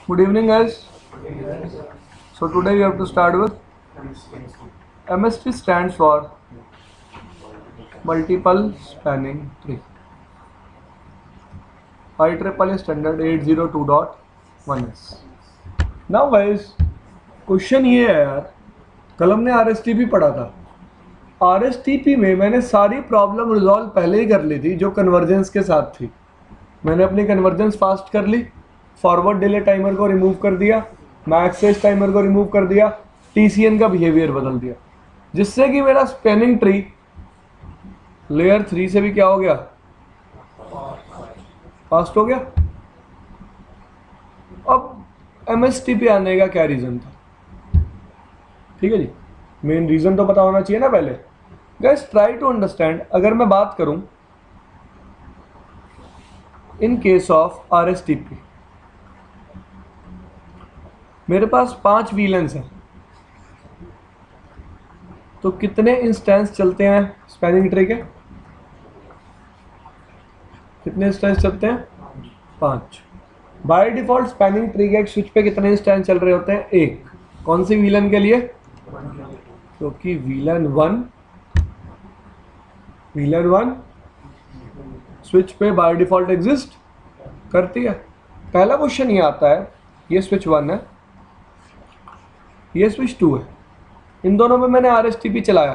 Good evening, guys. So today we have to start with MST stands for Multiple Spanning Tree. IEEE Standard 802.1s. Now, guys, question ये है यार, कल हमने RSTP पढ़ा था. RSTP में मैंने सारी प्रॉब्लम रिजॉल्व पहले ही कर ली थी जो कन्वर्जेंस के साथ थी. मैंने अपनी कन्वर्जेंस फास्ट कर ली, फॉरवर्ड डिले टाइमर को रिमूव कर दिया, मैक्सेस टाइमर को रिमूव कर दिया, TCN का बिहेवियर बदल दिया, जिससे कि मेरा स्पैनिंग ट्री लेयर 3 से भी क्या हो गया, फास्ट हो गया. अब MST पे आने का क्या रीज़न था? ठीक है जी, मेन रीज़न तो पता होना चाहिए ना पहले. Guys try to understand. अगर मैं बात करूं इन केस ऑफ RSTP, मेरे पास 5 वीलेंस हैं, तो कितने इंस्टेंस चलते हैं स्पैनिंग ट्री के? कितने इंस्टेंस चलते हैं? 5. बाय डिफॉल्ट स्पैनिंग ट्री के एक स्विच पे कितने इंस्टेंस चल रहे होते हैं? 1. कौन सी वीलन के लिए? क्योंकि वीलन 1 स्विच पे बाय डिफॉल्ट एग्जिस्ट करती है. पहला क्वेश्चन ये आता है, ये स्विच 1 है, ये स्विच 2 है, इन दोनों में मैंने RSTP चलाया,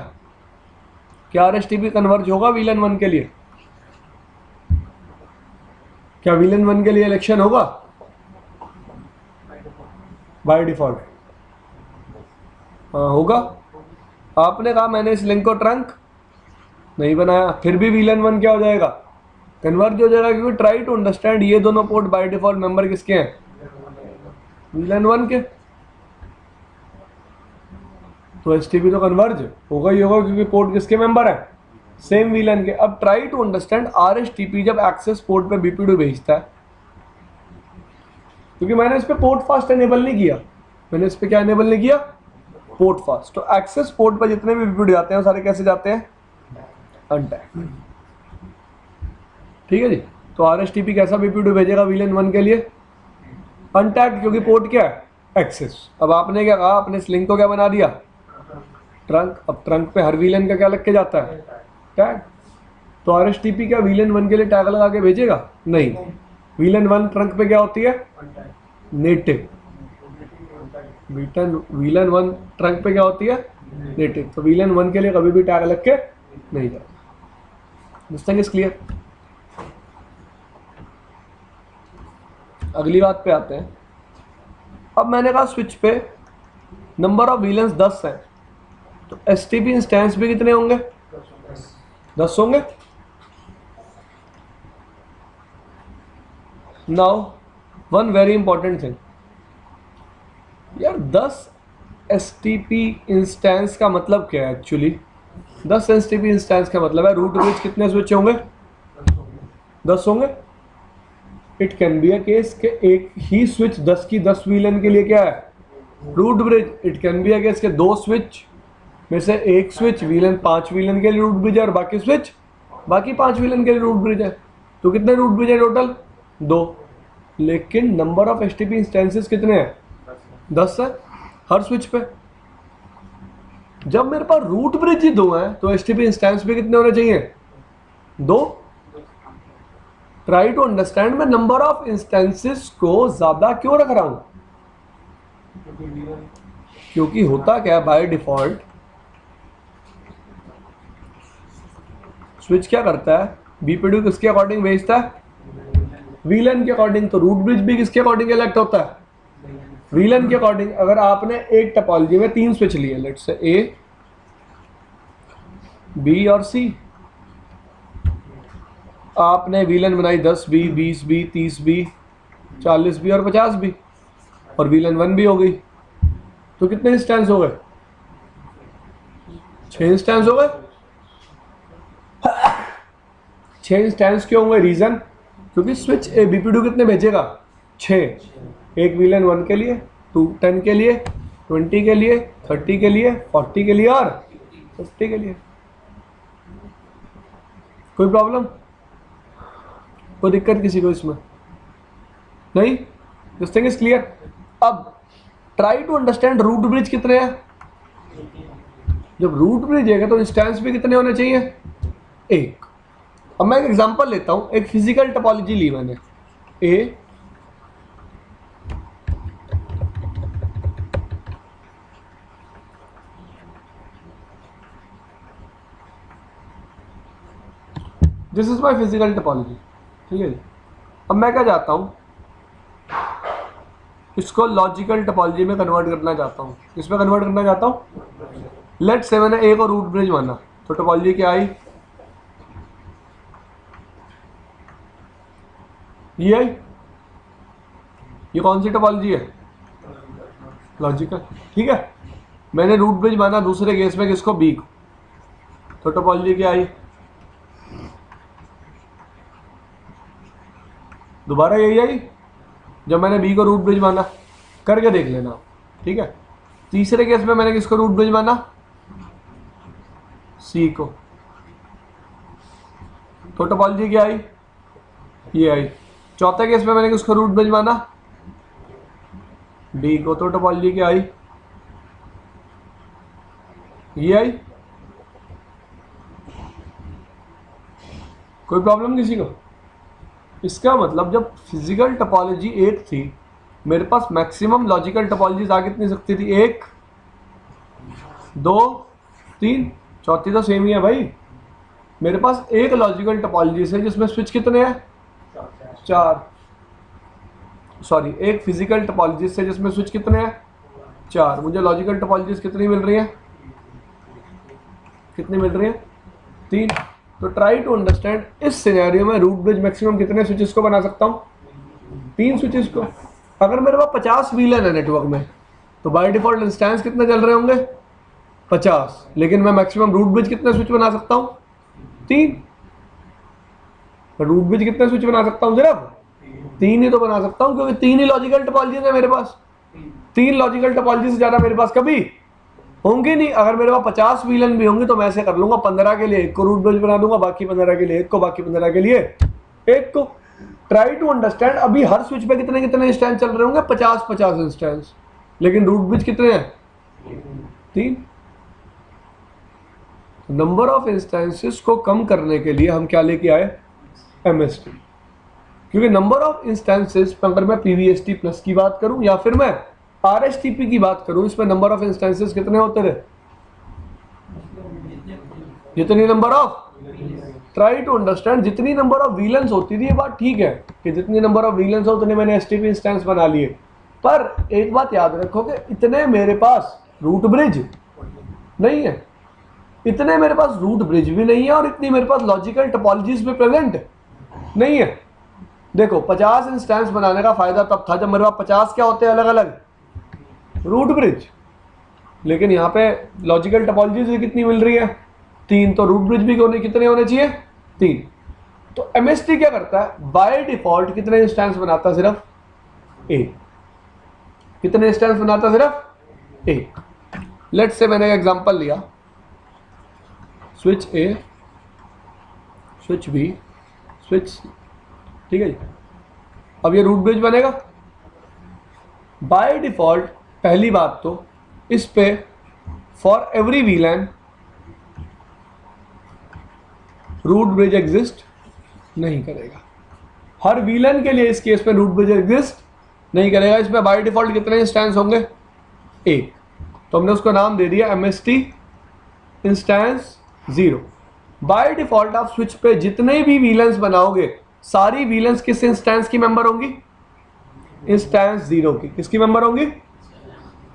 क्या RSTP कन्वर्ज होगा वीलन 1 के लिए? क्या वीलन 1 के लिए इलेक्शन होगा बाय डिफॉल्ट? हाँ होगा. आपने कहा मैंने इस लिंक को ट्रंक नहीं बनाया, फिर भी वीलन 1 क्या हो जाएगा? कन्वर्ज हो जाएगा. क्योंकि ट्राई टू अंडरस्टैंड, ये दोनों पोर्ट बाय डिफॉल्ट मेंबर किसके हैं? वीलन 1 के. तो STP तो कन्वर्ज होगा ही होगा, क्योंकि पोर्ट किसके मेंबर है? सेम वीलन के. अब ट्राई टू अंडरस्टैंड, RSTP जब एक्सेस पोर्ट पे BPD भेजता है, क्योंकि मैंने इस पे पोर्ट फास्ट एनेबल नहीं किया, मैंने इस पे क्या एनेबल नहीं किया? Port fast. तो एक्सेस पोर्ट पर जितने भी BPD आते हैं वो सारे कैसे जाते हैं? अनटैग्ड. ठीक है जी. तो RSTP कैसा BPD भेजेगा वीलन 1 के लिए? अनटैग्ड, क्योंकि पोर्ट क्या है? एक्सेस. अब आपने क्या कहा, अपने इस लिंक को क्या बना दिया? ट्रंक. अब ट्रंक पे हर वीलन का क्या लग के जाता है? टैग. तो RSTP क्या वीलन 1 के लिए टैग लगा के भेजेगा? नहीं. वीलन 1 ट्रंक पे क्या होती है? नेटिव. वीलन 1 ट्रंक पे क्या होती है? नेटिव. तो वीलन 1 के लिए कभी भी टैग लग के नहीं जाता. This thing is clear. अगली बात पे आते हैं. अब मैंने कहा स्विच पे नंबर ऑफ वीलेंस 10 है, तो STP इंस्टेंस भी कितने होंगे? 10 होंगे. Now one very important thing यार, 10 STP इंस्टेंस का मतलब क्या है एक्चुअली? 10 STP इंस्टेंस का मतलब है रूट ब्रिज कितने स्विच होंगे? 10 होंगे. It can be a case के एक ही स्विच 10 की 10 वीलन के लिए क्या है? Root bridge. It can be a case के 2 स्विच में से एक स्विच वीलन 5 वीलन के लिए रूट ब्रिज है और बाकी स्विच बाकी 5 वीलन के लिए रूट ब्रिज है. तो कितने रूट ब्रिज है टोटल? 2. लेकिन नंबर ऑफ STP इंस्टेंसेस कितने हैं? 10 है हर स्विच पे. जब मेरे पास रूट ब्रिज ही 2 है तो STP इंस्टेंस भी कितने होने चाहिए? 2. ट्राई टू अंडरस्टैंड, मैं नंबर ऑफ इंस्टेंसेस को ज्यादा क्यों रख रहा हूं? क्योंकि होता क्या है, बाय डिफॉल्ट स्विच क्या करता है? BPD किसके अकॉर्डिंग भेजता है? वीलन के अकॉर्डिंग. तो रूट ब्रिज भी किसके अकॉर्डिंग इलेक्ट होता है? वीलन के अकॉर्डिंग. अगर आपने एक टोपोलॉजी में 3 स्विच लिए, लेट्स से A, B और C, आपने वीलन बनाई 10B, 20B, 30B, 40B और 50B, और वीलन 1 भी हो गई, तो कितने इंस्टेंस हो गए? 6 इंस्टेंस हो गए. 6 इंस्टेंस क्यों होंगे? रीजन, क्योंकि स्विच A BPD कितने भेजेगा? 6. एक वीलन 1 के लिए, 10 के लिए, 20 के लिए, 30 के लिए, 40 के लिए और 50 के लिए. कोई प्रॉब्लम? कोई दिक्कत किसी को इसमें? नहीं. This thing is clear. अब try to understand root bridge कितने हैं। जब रूट ब्रिज है तो इंस्टेंस भी कितने होने चाहिए, एक। अब मैं एक एग्जांपल लेता हूं, एक फिजिकल टोपोलॉजी ली मैंने, uh this is my physical topology, ठीक है जी। अब मैं क्या चाहता हूं, इसको लॉजिकल टोपोलॉजी में कन्वर्ट करना चाहता हूं। किसमें कन्वर्ट करना चाहता हूं, लेट से मैंने ए को रूट ब्रिज माना, तो टोपोलॉजी क्या आई, ये आई। ये कौन सी टोपोलॉजी है, लॉजिकल, ठीक है। मैंने रूट ब्रिज माना दूसरे केस में किसको, बी को, तो टोपोलॉजी क्या आई, दोबारा यही आई जब मैंने बी को रूट ब्रिज माना। करके देख लेना, ठीक है। तीसरे केस में मैंने किसको रूट ब्रिज माना, सी को, तो टोपोलॉजी क्या आई, ये आई। चौथे केस में मैंने किसको रूट ब्रिज माना, डी को, तो टोपोलॉजी क्या आई, ये आई। कोई प्रॉब्लम किसी को। इसका मतलब जब फिजिकल टोपोलॉजी एक थी, मेरे पास मैक्सिमम लॉजिकल टोपोलॉजीज आ कितनी सकती थी, एक, दो, तीन, चौथी तो सेम ही है भाई। मेरे पास एक लॉजिकल टोपोलॉजीज है जिसमें स्विच कितने हैं, चार। सॉरी, एक फिजिकल टोपोलॉजीज है जिसमें स्विच कितने हैं, चार। मुझे लॉजिकल टोपोलॉजीज कितनी मिल रही है, कितनी मिल रही है, तीन। तो ट्राई टू अंडरस्टैंड, इस सिनेरियो में रूट ब्रिज मैक्सिमम कितने स्विचेस को बना सकता हूं, तीन स्विचेस को। अगर मेरे पास 50 वीलन है नेटवर्क में, तो बाय डिफॉल्ट इंस्टेंस कितने चल रहे होंगे, 50। लेकिन मैं मैक्सिमम रूट ब्रिज कितने स्विच बना सकता हूं, तीन। रूट ब्रिज कितने स्विच बना सकता हूं, सिर्फ तीन ही तो बना सकता हूं, क्योंकि तीन ही लॉजिकल टोपोलॉजीज है मेरे पास। तीन लॉजिकल टोपोलॉजी से ज्यादा मेरे पास कभी होंगी नहीं। अगर मेरे पास 50 वीलन भी होंगे तो मैं ऐसे कर लूंगा, 15 के लिए एक को रूट ब्रिज बना दूंगा, बाकी 15 के लिए एक को, बाकी 15 के लिए एक को। ट्राई टू अंडरस्टैंड, अभी हर स्विच पे कितने कितने इंस्टेंस चल रहे होंगे, 50-50 इंस्टेंस, लेकिन रूट ब्रिज कितने हैं, तीन। नंबर ऑफ इंस्टेंसेस को कम करने के लिए हम क्या लेके आए, एमएसटी। क्योंकि नंबर ऑफ इंस्टेंसेस, अगर मैं पीवीएसटी प्लस की बात करूं या फिर मैं आरएसटीपी की बात करूं, इसमें नंबर ऑफ इंस्टेंसेस कितने होते रहे, जितनी number of, try to understand, जितनी नंबर ऑफ वीलेंस होती थी, ये बात ठीक है कि जितनी नंबर ऑफ वीलेंस हो उतने मैंने एसटीपी इंस्टेंस बना लिए। पर एक बात याद रखो कि इतने मेरे पास रूट ब्रिज नहीं है, इतने मेरे पास रूट ब्रिज भी नहीं है, और इतनी मेरे पास लॉजिकल टोपोलॉजीज भी प्रेजेंट नहीं है। देखो, 50 इंस्टेंस बनाने का फायदा तब था जब मेरे पास 50 क्या होते हैं, अलग अलग रूट ब्रिज। लेकिन यहाँ पे लॉजिकल टोपोलॉजीज कितनी मिल रही है, तीन। तो रूट ब्रिज भी कितने होने चाहिए, तीन। तो एमएसटी क्या करता है, बाय डिफॉल्ट कितने इंस्टेंस बनाता है, सिर्फ एक। कितने इंस्टेंस बनाता है, सिर्फ एक। लेट्स से मैंने एक एग्जांपल लिया, switch A, switch B, switch C, ठीक है जी। अब ये रूट ब्रिज बनेगा बाय डिफॉल्ट। पहली बात तो इस पे for every VLAN root bridge exist नहीं करेगा। हर वीलन के लिए इस केस में रूट ब्रिज एग्जिस्ट नहीं करेगा। इसमें बाय डिफॉल्ट कितने इंस्टेंस होंगे, एक। तो हमने उसको नाम दे दिया एमएसटी इंस्टेंस 0। बाय डिफॉल्ट आप स्विच पे जितने भी वीलेंस बनाओगे, सारी वीलेंस किस इंस्टेंस की मेंबर होंगी, इंस्टेंस 0 की। किसकी मेंबर होंगी,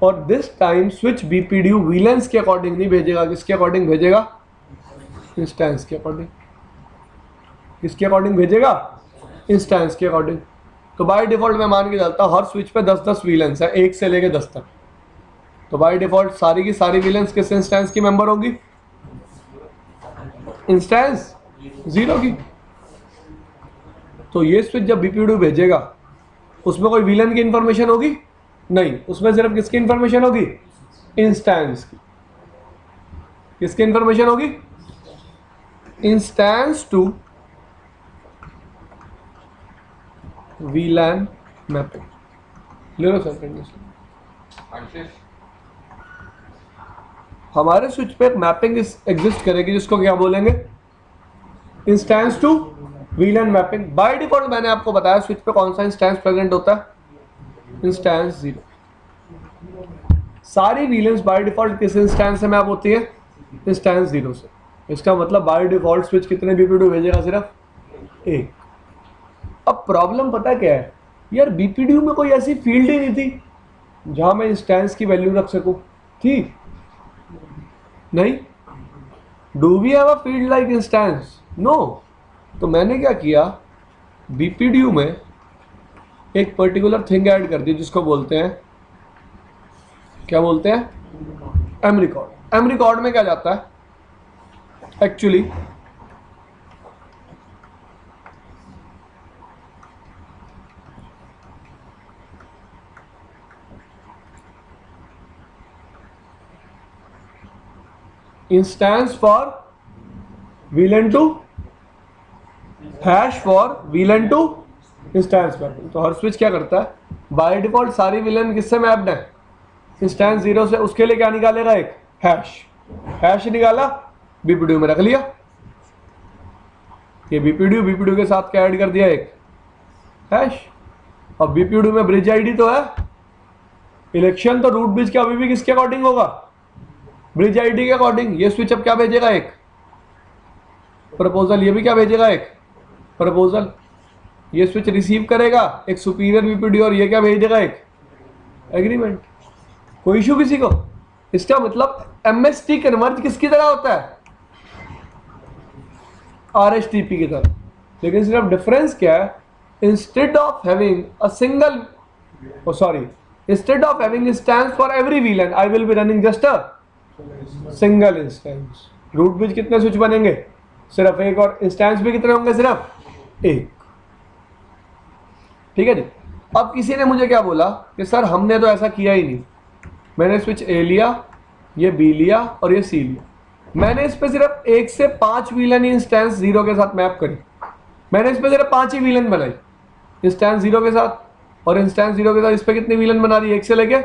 और this time switch BPDU valence के अकॉर्डिंग नहीं भेजेगा, किसके अकॉर्डिंग भेजेगा, इंस्टेंस के अकॉर्डिंग। किसके अकॉर्डिंग भेजेगा, इंस्टेंस के अकॉर्डिंग। तो बाय डिफॉल्ट मैं मान के चलता हूं हर स्विच पे 10-10 वीलेंस है, 1 से लेके 10 तक। तो बाय डिफॉल्ट सारी की सारी वीलेंस किस इंस्टेंस की मेंबर होगी, इंस्टेंस 0 की। तो ये स्विच जब बीपीडीयू भेजेगा, उसमें कोई वीलन की इंफॉर्मेशन होगी नहीं, उसमें सिर्फ किसकी इंफॉर्मेशन होगी, इंस्टेंस की। किसकी इंफॉर्मेशन होगी, इंस्टेंस टू वीलैन मैपिंग। ले लो सर कंडीशन। हमारे स्विच पे एक मैपिंग एग्जिस्ट करेगी जिसको क्या बोलेंगे, instance to VLAN mapping. By default मैंने आपको बताया स्विच पे कौन सा इंस्टेंस प्रेजेंट होता है, इंस्टेंस 0। सारी वीलेंस बाय डिफॉल्ट किस इंस्टेंस से मैप होती है, इंस्टेंस 0 से। इसका मतलब बाय डिफॉल्ट स्विच कितने बीपीडीयू भेजेगा, सिर्फ एक। अब प्रॉब्लम पता क्या है यार, बीपीडीयू में कोई ऐसी फील्ड ही नहीं थी जहां मैं इंस्टेंस की वैल्यू रख सकूं, थी नहीं। Do we have a field like instance, no. तो मैंने क्या किया, बीपीडीयू में एक पर्टिकुलर थिंग ऐड कर दी जिसको बोलते हैं, क्या बोलते हैं, एम रिकॉर्ड। एम रिकॉर्ड में क्या जाता है actually, instance for VLAN to hash for VLAN to instance mapping. तो हर स्विच क्या करता है, बाय डिफॉल्ट सारी विलन किससे मैप्ड है, इंस्टेंस 0 से। उसके लिए क्या निकालेगा, एक हैश। हैश निकाला, बीपीडीयू में रख लिया। ये बीपीडीयू के साथ क्या ऐड कर दिया, एक हैश। अब बीपीडीयू में ब्रिज आईडी तो है, इलेक्शन तो रूट ब्रिज का अभी भी किसके अकॉर्डिंग होगा, ब्रिज आईडी के अकॉर्डिंग। ये स्विच अब क्या भेजेगा, एक प्रपोजल। ये भी क्या भेजेगा, एक प्रपोजल। ये स्विच रिसीव करेगा एक सुपीरियर बीपीडीयू और ये क्या भेजेगा, एक एग्रीमेंट। कोई इशू किसी को। इसका मतलब एमएसटी कन्वर्ज किसकी तरह होता है, आरएसटीपी की तरह। लेकिन सिर्फ डिफरेंस क्या है, instead of having a single, sorry, instead of having instance for every VLAN I will be running just a single instance. Root bridge कितने स्विच बनेंगे, सिर्फ एक, और इंस्टेंस भी कितने होंगे, सिर्फ एक। ठीक है जी। अब किसी ने मुझे क्या बोला कि सर हमने तो ऐसा किया ही नहीं, मैंने स्विच ए लिया, ये बी लिया और ये सी लिया, मैंने इस पे सिर्फ 1 से 5 विलन इंस्टेंस 0 के साथ मैप करी। मैंने इस पे सिर्फ 5 ही विलन बनाई इंस्टेंस 0 के साथ, और इंस्टेंस 0 के साथ इस पे कितनी विलन बना दी, 1 से लेके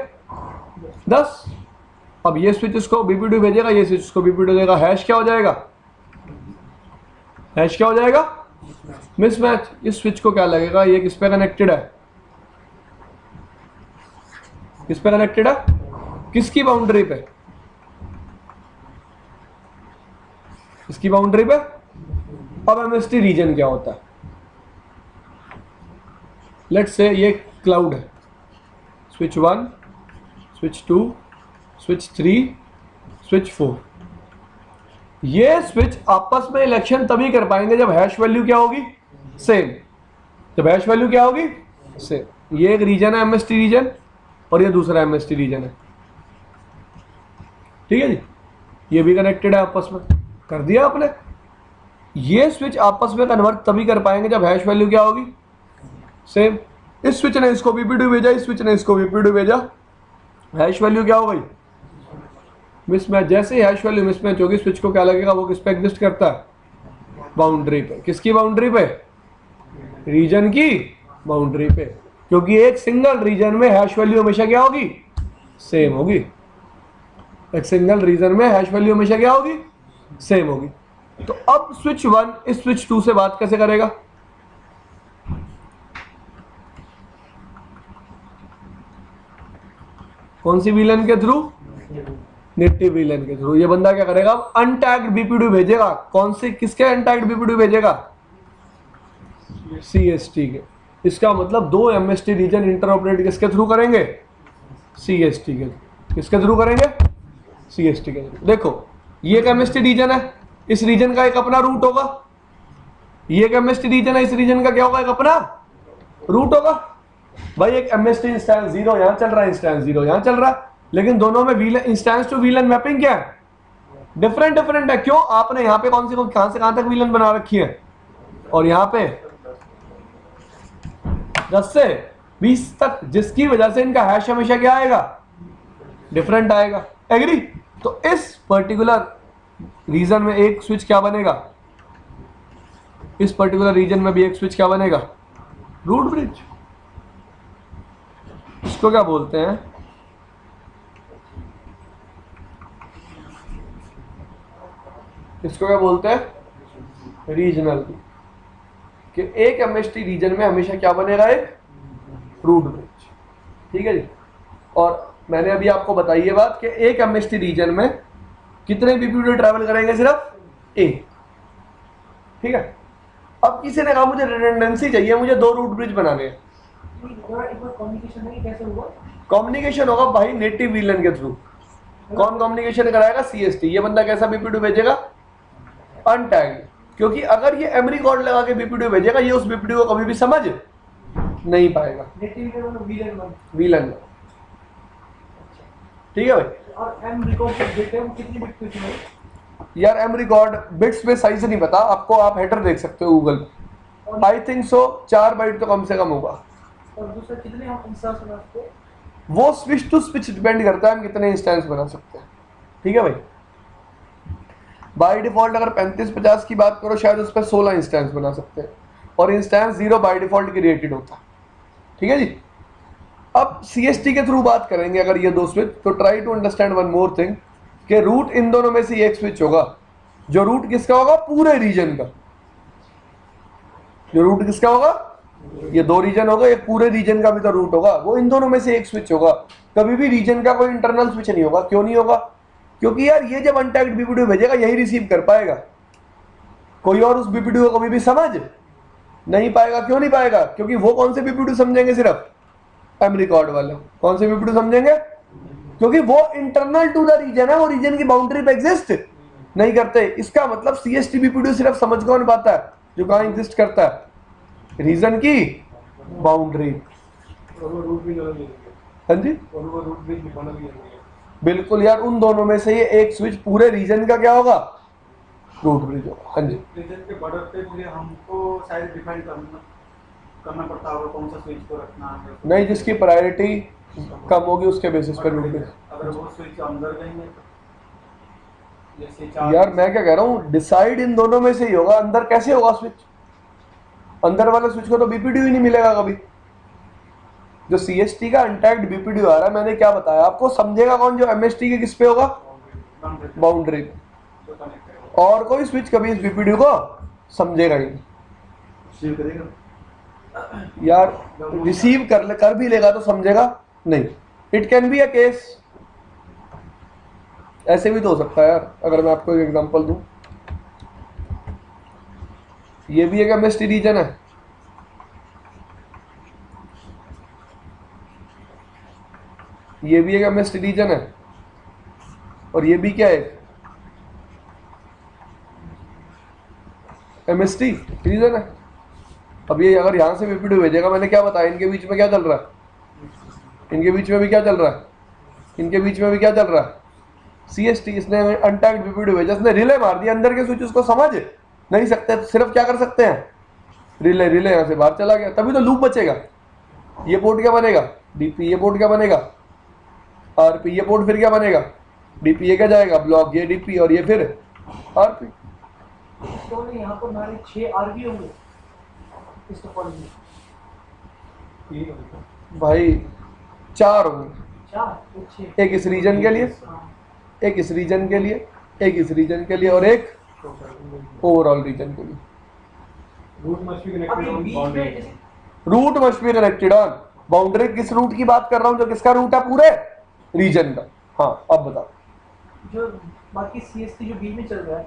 10। अब ये स्विच इसको बीपीडीयू भेजेगा, ये स्विच इसको बीपीडीयू देगा। हैश क्या हो जाएगा, हैश क्या हो जाएगा, मिसमैच। इस स्विच को क्या लगेगा, ये किस पे कनेक्टेड है, किस पे कनेक्टेड है, किसकी बाउंड्री पे, इसकी बाउंड्री पे। अब एमएसटी रीजन क्या होता है, लेट्स से ये क्लाउड है, स्विच 1, स्विच 2, स्विच 3, स्विच 4। ये स्विच आपस में इलेक्शन तभी कर पाएंगे जब हैश वैल्यू क्या होगी, सेम। जब हैश वैल्यू क्या होगी, सेम। ये एक रीजन है एमएसटी रीजन, और ये दूसरा एमएसटी रीजन है। ठीक है जी। ये भी कनेक्टेड है आपस में, कर दिया आपने। ये स्विच आपस में कन्वर्ट तभी कर पाएंगे जब हैश वैल्यू क्या होगी, सेम। इस स्विच ने इसको बीपीडीयू भेजा, इस स्विच ने इसको बीपीडीयू भेजा, हैश वैल्यू क्या हो गई, मिसमैच। जैसे ही हैश वैल्यू मिसमैच होगी, स्विच को क्या लगेगा, वो किस पे एग्जिस्ट करता है, बाउंड्री पे। किसकी बाउंड्री पे, रीजन की बाउंड्री पे। क्योंकि एक सिंगल रीजन में हैश वैल्यू हमेशा क्या होगी, सेम होगी। एक सिंगल रीजन में हैश वैल्यू हमेशा क्या होगी, सेम होगी। तो अब स्विच 1 इस स्विच 2 से बात कैसे करेगा, कौन सी विलन के थ्रू, नेटिव विलन के थ्रू। ये बंदा क्या करेगा, अनटैग्ड बीपीडीयू भेजेगा। कौन से, किसके अनटैग्ड बीपीडीयू भेजेगा, सीएसटी के। इसका मतलब दो एमएसटी रीजन इंटरऑपरेट किसके थ्रू करेंगे, सीएसटी के। किसके थ्रू करेंगे, सीएसटी के थ्रू। देखो ये एक एमएसटी रीजन है, इस रीजन का एक अपना रूट होगा। ये एक एमएसटी रीजन है, इस रीजन का क्या होगा, एक अपना रूट होगा। भाई एक एमएसटी इंस्टेंस 0 यहां चल रहा है, इंस्टेंस 0 यहां चल रहा है, लेकिन दोनों में VLAN instance to VLAN mapping क्या है, डिफरेंट डिफरेंट है। क्यों, आपने यहां पे कौन सी कहां से कहां तक वीलन बना रखी है, और यहां पे 10 से 20 तक, जिसकी वजह से इनका हैश हमेशा क्या आएगा, डिफरेंट आएगा। एग्री। तो इस पर्टिकुलर रीजन में एक स्विच क्या बनेगा, इस पर्टिकुलर रीजन में भी एक स्विच क्या बनेगा, रूट ब्रिज। इसको क्या बोलते हैं, इसको क्या बोलते हैं, रीजनल। कि एक एमएसटी रीजन में हमेशा क्या बनेगा, एक रूट ब्रिज। ठीक है जी। और मैंने अभी आपको बताई ये बात कि एक एमएसटी रीजन में कितने बीपीडी ट्रैवल करेंगे, सिर्फ एक। ठीक है। अब किसी ने कहा मुझे रिडंडेंसी चाहिए, मुझे 2 रूट ब्रिज बनाने हैं। कम्युनिकेशन है कैसे होगा? कम्युनिकेशन होगा भाई नेटिव वीलन के थ्रू। कौन कम्युनिकेशन कराएगा, सीएसटी। ये बंदा कैसा बीपीडी भेजेगा, अनटैग्ड। क्योंकि अगर ये एमरी कोड लगा के बीपीडी भेजेगा, ये उस बीपीडी को कभी भी समझ नहीं पाएगा, वीलन। ठीक है भाई। और एम रिकॉर्ड बिट है वो कितनी बिट की है? यार एम रिकॉर्ड बिट्स में साइज नहीं पता आपको, आप हेडर देख सकते हो गूगल पे। आई थिंक सो 4 बाइट तो कम से कम होगा। और दूसरा कितने हम इंस्टेंस बना सकते हैं? वो स्विच टू स्विच डिपेंड करता है हम कितने इंस्टेंस बना सकते हैं। ठीक है भाई। बाय डिफॉल्ट अगर 35-50 की बात करो, शायद उस पर 16 इंस्टेंस बना सकते हैं, और इंस्टेंस 0 बाय डिफॉल्ट क्रिएटेड होता है। ठीक है जी। अब सीएसटी के थ्रू बात करेंगे अगर ये 2 स्विच, तो try to understand one more thing कि रूट इन दोनों में से एक स्विच होगा, जो रूट किसका होगा, पूरे रीजन का। जो रूट किसका होगा, ये 2 रीजन होगा, एक पूरे रीजन का भी तो रूट होगा, वो इन दोनों में से एक स्विच होगा। कभी भी रीजन का कोई इंटरनल स्विच नहीं होगा। क्यों नहीं होगा, क्योंकि यार ये जब अनटैग्ड बीपीडी भेजेगा यही रिसीव कर पाएगा, कोई और उस बीपीडी को कभी भी समझ नहीं पाएगा। क्यों नहीं पाएगा, क्योंकि वो कौन से बीपीडी समझेंगे, सिर्फ एम रिकॉर्ड वाले। कौन से बीपीडी समझेंगे, क्योंकि वो इंटरनल टू द रीजन है, वो रीजन की बाउंड्री पे एग्जिस्ट नहीं करते। इसका मतलब सीएसटी बीपीडी सिर्फ समझ कौन पाता है, जो कहां एग्जिस्ट करता है, रीजन की बाउंड्री। हाँ जी बिल्कुल यार, उन दोनों में से ये एक स्विच पूरे रीजन का क्या होगा, रूट ब्रिज होगा। हाँ जी। रीजन के बॉर्डर पे मुझे हमको शायद डिफाइन करना पड़ता होगा कौन सा स्विच को रखना है। नहीं, जिसकी प्रायोरिटी कम होगी उसके बेसिस पर रूट ब्रिज। अगर वो स्विच अंदर गएंगे तो यार मैं क्या कह रहा हूँ, डिसाइड इन दोनों में से ही होगा। अंदर कैसे होगा स्विच, अंदर वाले स्विच को तो बीपीडी ही नहीं मिलेगा कभी। जो सीएसटी का अनटैग्ड बीपीडी आ रहा है, मैंने क्या बताया आपको, समझेगा कौन, जो एमएसटी के किस पे होगा, बाउंड्री पे। और कोई स्विच कभी इस बीपीडी को समझेगा ही नहीं। यार रिसीव कर भी लेगा तो समझेगा नहीं। It can be a case, ऐसे भी तो हो सकता है यार। अगर मैं आपको एक एग्जांपल दूं, ये भी एक एमएसटी रीजन है, ये भी एक एमएसटी रीजन है, और ये भी क्या है, एमएसटी रीजन है। अब ये अगर यहां से बीपीडी भेजेगा, मैंने क्या बताया, इनके बीच में क्या चल रहा है, इनके बीच में भी क्या चल रहा है, इनके बीच में भी क्या चल रहा है, सीएसटी। इसने अनटैग्ड बीपीडी भेजा, इसने रिले मार दिया, अंदर के स्विच उसको समझ नहीं सकते, तो सिर्फ क्या कर सकते हैं, रिले। रिले यहां से बाहर चला गया, तभी तो लूप बचेगा। ये पोर्ट क्या बनेगा, डीपी। ये पोर्ट क्या बनेगा, आरपी। ये पोर्ट फिर क्या बनेगा, डीपी। ये क्या जाएगा, ब्लॉक। ये डीपी, और ये फिर आरपी। तो यहाँ पर हमारे 6 आरबी होंगे इस टोपोलॉजी में। भाई 4 होंगे, 4 तो 6। एक इस रीजन के लिए, एक इस रीजन के लिए, एक इस रीजन के लिए, और एक ओवरऑल रीजन के लिए। रूट मस्ट बी अभी कनेक्टेड बीच ऑन में बाउंड्री। जैसे root must be connected on boundary. किस रूट की बात कर रहा हूं, जो किसका रूट है, पूरे रीजन का। हाँ अब बताओ। जो बाकी सीएसटी जो बीच में चल रहा है,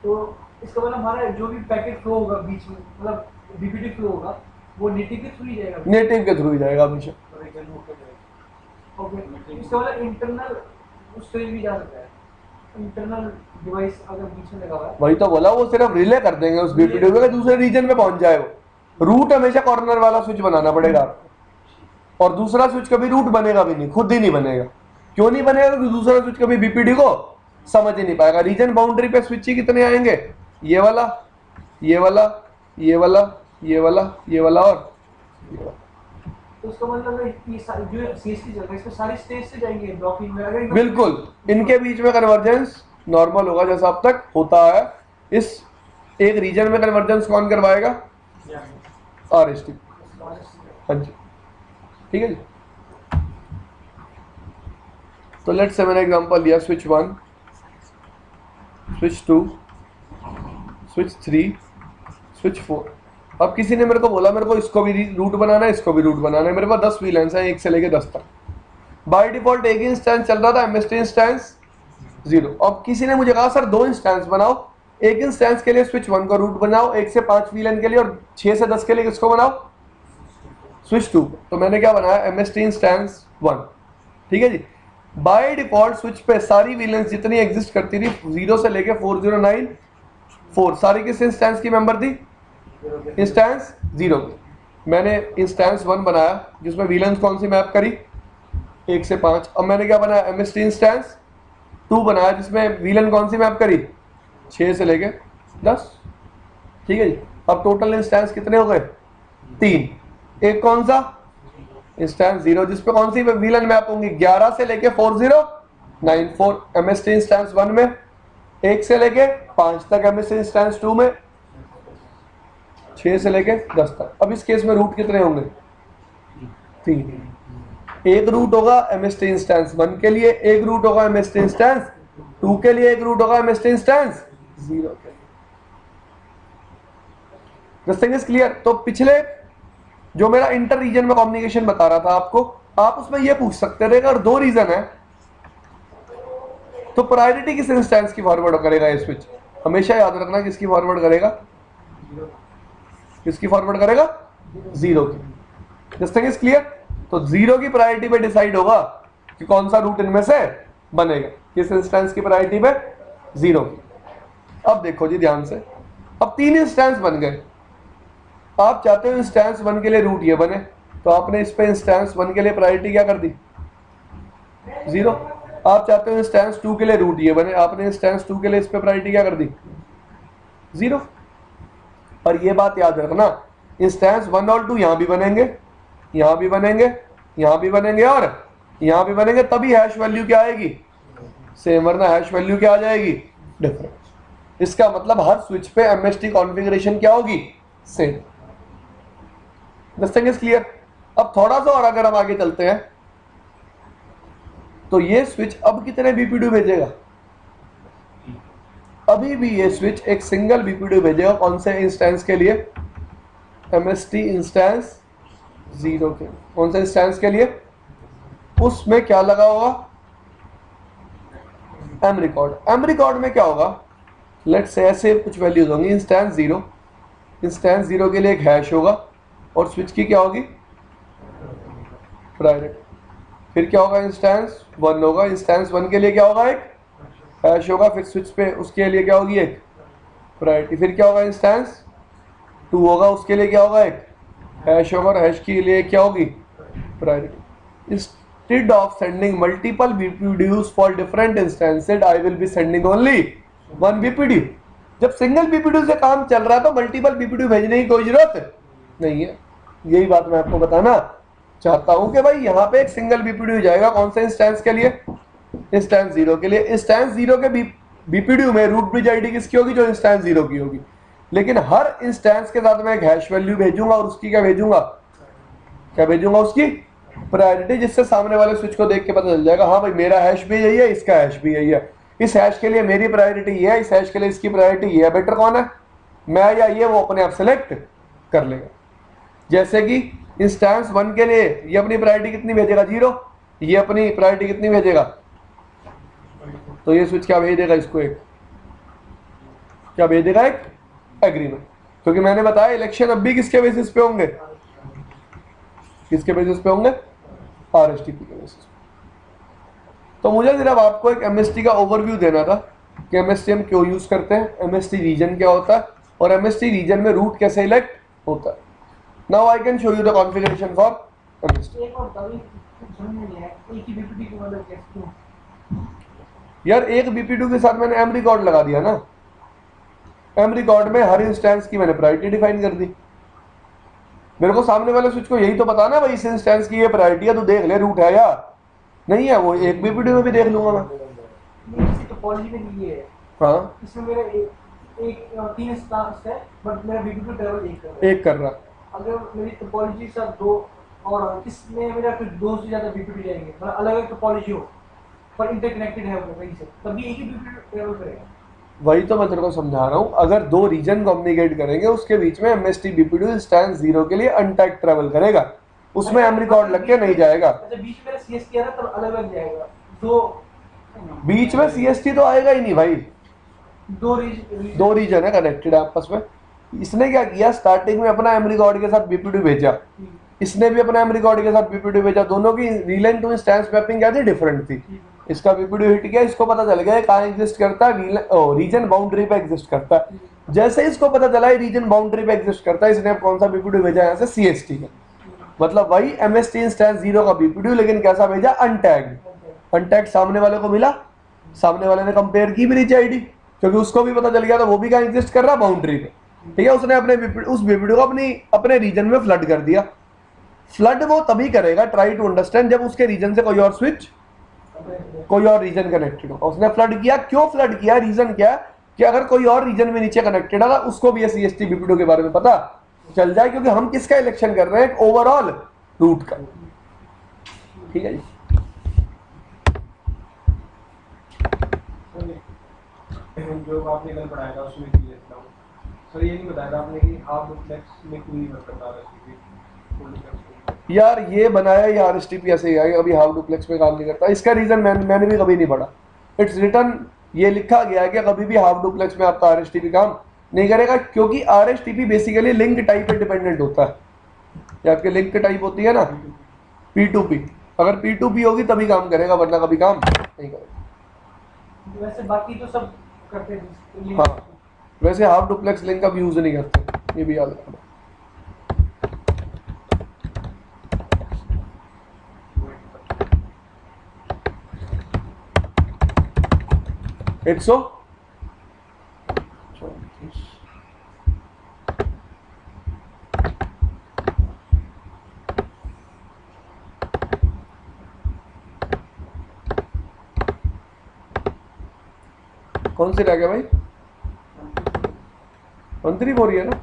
तो इसका मतलब हमारा जो भी पैकेट फ्लो होगा बीच में, मतलब बीपीडी फ्लो होगा, वो नेटिव के थ्रू ही जाएगा। नेटिव के थ्रू ही जाएगा हमेशा। रीजन होकर जाएगा। ओके, इसका मतलब इंटरनल उससे भी जा सकता है, इंटरनल डिवाइस अगर बीच में लगा हुआ है। वही तो बोला, वो सिर्फ रिले कर देंगे उस बीपीडी में, दूसरे रीजन में पहुंच जाए वो। रूट हमेशा कॉर्नर वाला स्विच बनाना पड़ेगा आपको, और दूसरा स्विच कभी रूट बनेगा भी नहीं, खुद ही नहीं बनेगा। क्यों नहीं बनेगा, क्योंकि दूसरा स्विच कभी बीपीडी को समझ ही नहीं पाएगा। रीजन बाउंड्री पे स्विच ही कितने आएंगे, ये वाला, ये वाला, ये वाला, ये वाला, ये वाला, और ये वाला। तो उसका मतलब है कि जो सीएसटी चल रहा है इसमें सारी स्टेज से जाएंगे ब्लॉकिंग में। अगर बिल्कुल, इनके बीच में कन्वर्जेंस नॉर्मल होगा जैसा अब तक होता है। इस एक रीजन में कन्वर्जेंस कौन करवाएगा, आरएसटी। हाँ जी, ठीक है जी। तो लेट्स से मैंने एग्जांपल लिया स्विच 1, स्विच 2, स्विच 3, स्विच 4। अब किसी ने मेरे को बोला मेरे को इसको भी रूट बनाना है, इसको भी रूट बनाना है, मेरे पास 10 वीलेंस है 1 से लेके 10 तक। बाय डिफॉल्ट एक ही इंस्टेंस चल रहा था, एमएसटी इंस्टेंस 0। अब किसी ने मुझे कहा सर 2 इंस्टेंस बनाओ, एक इंस्टेंस के लिए स्विच 1 का रूट बनाओ 1 से 5 वीलन के लिए, और 6 से 10 के लिए किसको बनाओ, स्विच 2। तो मैंने क्या बनाया, एमएसटी इंस्टेंस 1। ठीक है जी। बाय डिफॉल्ट स्विच पे सारी वीलेंस जितनी एग्जिस्ट करती थी 0 से लेके 4094 सारी किस इंस्टेंस की मेंबर थी, इंस्टेंस 0 की। मैंने इंस्टेंस 1 बनाया जिसमें वीलेंस कौन सी मैप करी, 1 से 5। अब मैंने क्या बनाया, एमएसटी इंस्टेंस 2 बनाया जिसमें वीलन कौन सी मैप करी, 6 से लेके 10। ठीक है जी। अब टोटल इंस्टेंस कितने हो गए, 3। एक कौन सा, इंस्टेंस 0 जिसपे कौन सी वीलन मैप होंगी, 11 से लेके 4094 एमएसटी इंस्टेंस 1 में, 1 से लेके 5 तक एमएसटी इंस्टेंस 2 में, 6 से लेके 10 तक। अब इस केस में रूट कितने होंगे, 3। एक रूट होगा एमएसटी इंस्टेंस 1 के लिए, एक रूट होगा एमएसटी इंस्टेंस 2 के लिए, एक रूट होगा एमएसटी इंस्टेंस 0 के लिए। This thing is clear. तो पिछले जो मेरा इंटर रीजन में कम्युनिकेशन बता रहा था आपको, आप उसमें ये पूछ सकते थे अगर 2 रीजन है तो प्रायोरिटी किस इंस्टेंस की फॉरवर्ड करेगा ये स्विच। हमेशा याद रखना किसकी फॉरवर्ड करेगा, किसकी फॉरवर्ड करेगा, 0 की। This thing is clear. तो 0 की प्रायोरिटी पे डिसाइड होगा कि कौन सा रूट इनमें से बनेगा, किस इंस्टेंस की प्रायोरिटी पे, 0 की। अब देखो जी ध्यान से, अब 3 इंस्टेंस बन गए। आप चाहते हो इंस्टेंस 1 के लिए रूट ये बने, तो आपने इस पे इंस्टेंस 1 के लिए प्रायोरिटी क्या कर दी, 0। आप चाहते हो इंस्टेंस 2 के लिए रूट ये बने, आपने इंस्टेंस 2 के लिए इस पे प्रायोरिटी क्या कर दी, 0। और ये बात याद रखना, इंस्टेंस 1 और 2 यहां भी बनेंगे, यहां भी बनेंगे, यहां भी बनेंगे और यहां भी बनेंगे, तभी हैश वैल्यू क्या आएगी, सेम, वरना हैश वैल्यू क्या आ जाएगी, डिफरेंट। इसका मतलब हर स्विच पे एमएसटी कॉन्फ़िगरेशन क्या होगी, same. This thing is clear. अब थोड़ा सा और अगर हम आगे चलते हैं तो ये स्विच अब कितने बीपीडी भेजेगा, अभी भी ये स्विच एक सिंगल बीपीडी भेजेगा। कौन से इंस्टेंस के लिए, एमएसटी इंस्टेंस 0 के। कौन से इंस्टेंस के लिए, उसमें क्या लगा होगा, एम रिकॉर्ड। एम रिकॉर्ड में क्या होगा, लेट्स से ऐसे कुछ वैल्यूज होंगी, इंस्टेंस 0, इंस्टेंस 0 के लिए एक हैश होगा और स्विच की क्या होगी, प्रायोरिटी। फिर क्या होगा, इंस्टेंस 1 होगा, इंस्टेंस 1 के लिए क्या होगा, एक हैश होगा, फिर स्विच पे उसके लिए क्या होगी, एक प्रायोरिटी। फिर क्या होगा, इंस्टेंस 2 होगा, उसके लिए क्या होगा, एक हैश होगा, और हैश के लिए क्या होगी, priority. Instead of sending multiple BPDUs for different instances, I will be sending only 1 BPDU. जब सिंगल बीपीडी से काम चल रहा है तो मल्टीपल बीपीडी भेजने की कोई जरूरत नहीं है। यही बात मैं आपको बताना चाहता हूं कि भाई यहाँ पे एक सिंगल बीपीडी हो जाएगा। कौन से इंस्टेंस के लिए, इंस्टेंस 0 के लिए। इंस्टेंस 0 के बीपीडी में रूट ब्रिज आईडी किसकी होगी, जो इंस्टेंस 0 की होगी। लेकिन हर इंस्टेंस के साथ मैं एक हैश वैल्यू भेजूंगा और उसकी क्या भेजूंगा, क्या भेजूंगा, उसकी प्रायोरिटी, जिससे सामने वाले स्विच को देख के पता चल जाएगा हाँ भाई मेरा हैश भी यही है, इसका हैश भी यही है, इस हैश के लिए मेरी प्रायोरिटी ये है, इस हैश के लिए इसकी प्रायोरिटी ये है, बेटर कौन है, मैं या ये, वो अपने आप सेलेक्ट कर लेगा। जैसे कि इंस्टेंस 1 के लिए ये अपनी प्रायोरिटी कितनी भेजेगा, 0, ये अपनी प्रायोरिटी कितनी भेजेगा, तो ये स्विच क्या भेज देगा, इसको एक क्या भेज देगा, एक एग्रीमेंट। क्योंकि मैंने बताया इलेक्शन अब भी किसके बेसिस पे होंगे, किसके बेसिस पे होंगे, आरएसटीपी के बेसिस पे। तो मुझे सिर्फ आपको एक एमएसटी का ओवरव्यू देना था कि एमएसटी हम क्यों यूज करते हैं, एमएसटी रीजन क्या होता है और एमएसटी रीजन में रूट कैसे इलेक्ट होता है। Now I can show you the configuration for MST. एक और बताओ, समझ में नहीं आया, एक ही बीपीडी को मतलब कैसे, क्यों? यार एक बीपीडी के साथ मैंने एम रिकॉर्ड लगा दिया ना, एम रिकॉर्ड में हर इंस्टेंस की मैंने प्रायोरिटी डिफाइन कर दी। मेरे को सामने वाले स्विच को यही तो बताना है भाई इस इंस्टेंस की ये प्रायोरिटी है, तो देख ले रूट है या नहीं है, वो एक बीपीडी में भी देख लूंगा मैं। इसी टोपोलॉजी में ये है, हाँ, इसमें मेरा एक 3 इंस्टेंस है बट मेरा बीपीडी ट्रैवल एक कर रहा है। अगर मेरी टोपोलॉजी सब 2 और किसमें मेरा फिर 2 से ज्यादा बीपीडी जाएंगे, मतलब अलग अलग टोपोलॉजी हो, पर इंटरकनेक्टेड है वो वहीं से, तभी एक ही बीपीडी ट्रेवल करेगा। वही तो मैं तेरे को समझा रहा हूँ, अगर दो रीजन कम्युनिकेट करेंगे उसके बीच में एमएसटी बीपीडी इंस्टेंस 0 के लिए अनटैग ट्रेवल करेगा, उसमें एम रिकॉर्ड लग के नहीं जाएगा। अच्छा बीच में मेरा सीएसटी आ रहा तब अलग अलग जाएगा, दो बीच में सीएसटी तो आएगा ही नहीं भाई, दो रीजन है कनेक्टेड आपस में। इसने क्या किया, स्टार्टिंग में अपना एम रिकॉर्ड के साथ बीपीडी भेजा, इसने भी अपना एम रिकॉर्ड के साथ बीपीडी भेजा, दोनों की रीलेन टू इंस्टेंस मैपिंग क्या थी, डिफरेंट थी। इसका बीपीडी हिट किया, इसको पता चल गया कहाँ एग्जिस्ट करता है, रीजन बाउंड्री पे एग्जिस्ट करता है। जैसे इसको पता चला है रीजन बाउंड्री पे एग्जिस्ट करता है, इसने कौन सा बीपीडी भेजा यहाँ से, सीएसटी का, मतलब वही एमएसटी इंस्टेंस 0 का बीपीडी, लेकिन कैसा भेजा, अनटैग्ड। अनटैग्ड सामने वाले को मिला, सामने वाले ने कंपेयर की भी नीचे आईडी, क्योंकि उसको भी पता चल गया था वो भी कहाँ एग्जिस्ट कर रहा, बाउंड्री पे, ठीक है। उसने अपने उस बीपीडी को अपने रीजन में फ्लड कर दिया। फ्लड वो तभी करेगा, ट्राई टू अंडरस्टैंड, जब उसके रीजन से कोई और स्विच, कोई और रीजन कनेक्टेड हो। उसने फ्लड किया, क्यों फ्लड किया, रीजन क्या, कि अगर कोई और रीजन में नीचे कनेक्टेड है उसको भी सीएसटी बीपीडी के बारे में पता चल जाए, क्योंकि हम किसका इलेक्शन कर रहे हैं, ओवरऑल रूट का, ठीक है जी। जो आपने कल पढ़ाया था उसमें क्लियर था सर, ये नहीं बताया था आपने कि हाफ डुप्लेक्स में क्यों नहीं वर्क करता है यार, ये बनाया ये आरएसटीपी ऐसे ही है, अभी हाफ डुप्लेक्स में काम नहीं करता। इसका रीजन मैंने भी कभी नहीं पढ़ा, इट्स रिटन, ये लिखा गया है कि कभी भी हाफ डुप्लेक्स में आपका आरएसटीपी काम नहीं करेगा, क्योंकि आरएसटीपी बेसिकली लिंक टाइप पे डिपेंडेंट होता है। ये आपके लिंक टाइप होती है ना P2P, अगर P2P होगी तभी काम करेगा, वरना कभी काम नहीं करेगा। वैसे बाकी तो सब करते हैं। हाँ, वैसे हाफ डुप्लेक्स लिंक का भी यूज नहीं करते, ये भी याद रखना। 134 कौन सी रह गया भाई, 134 है ना।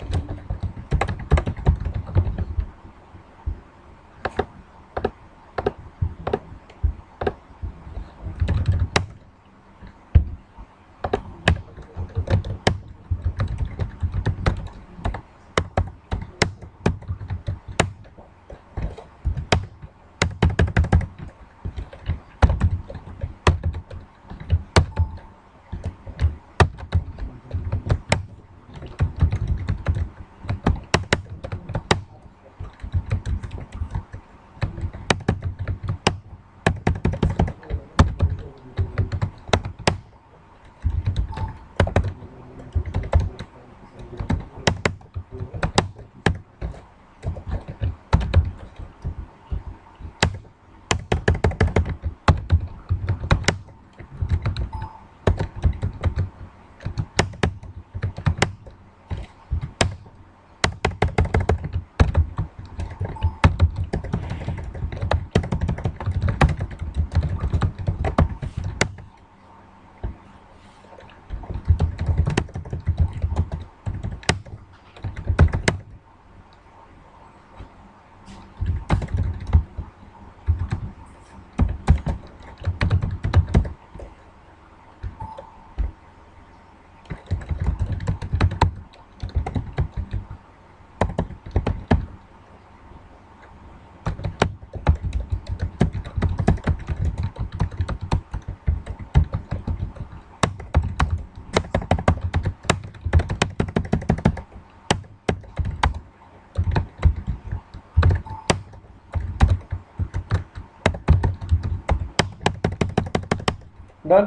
डन।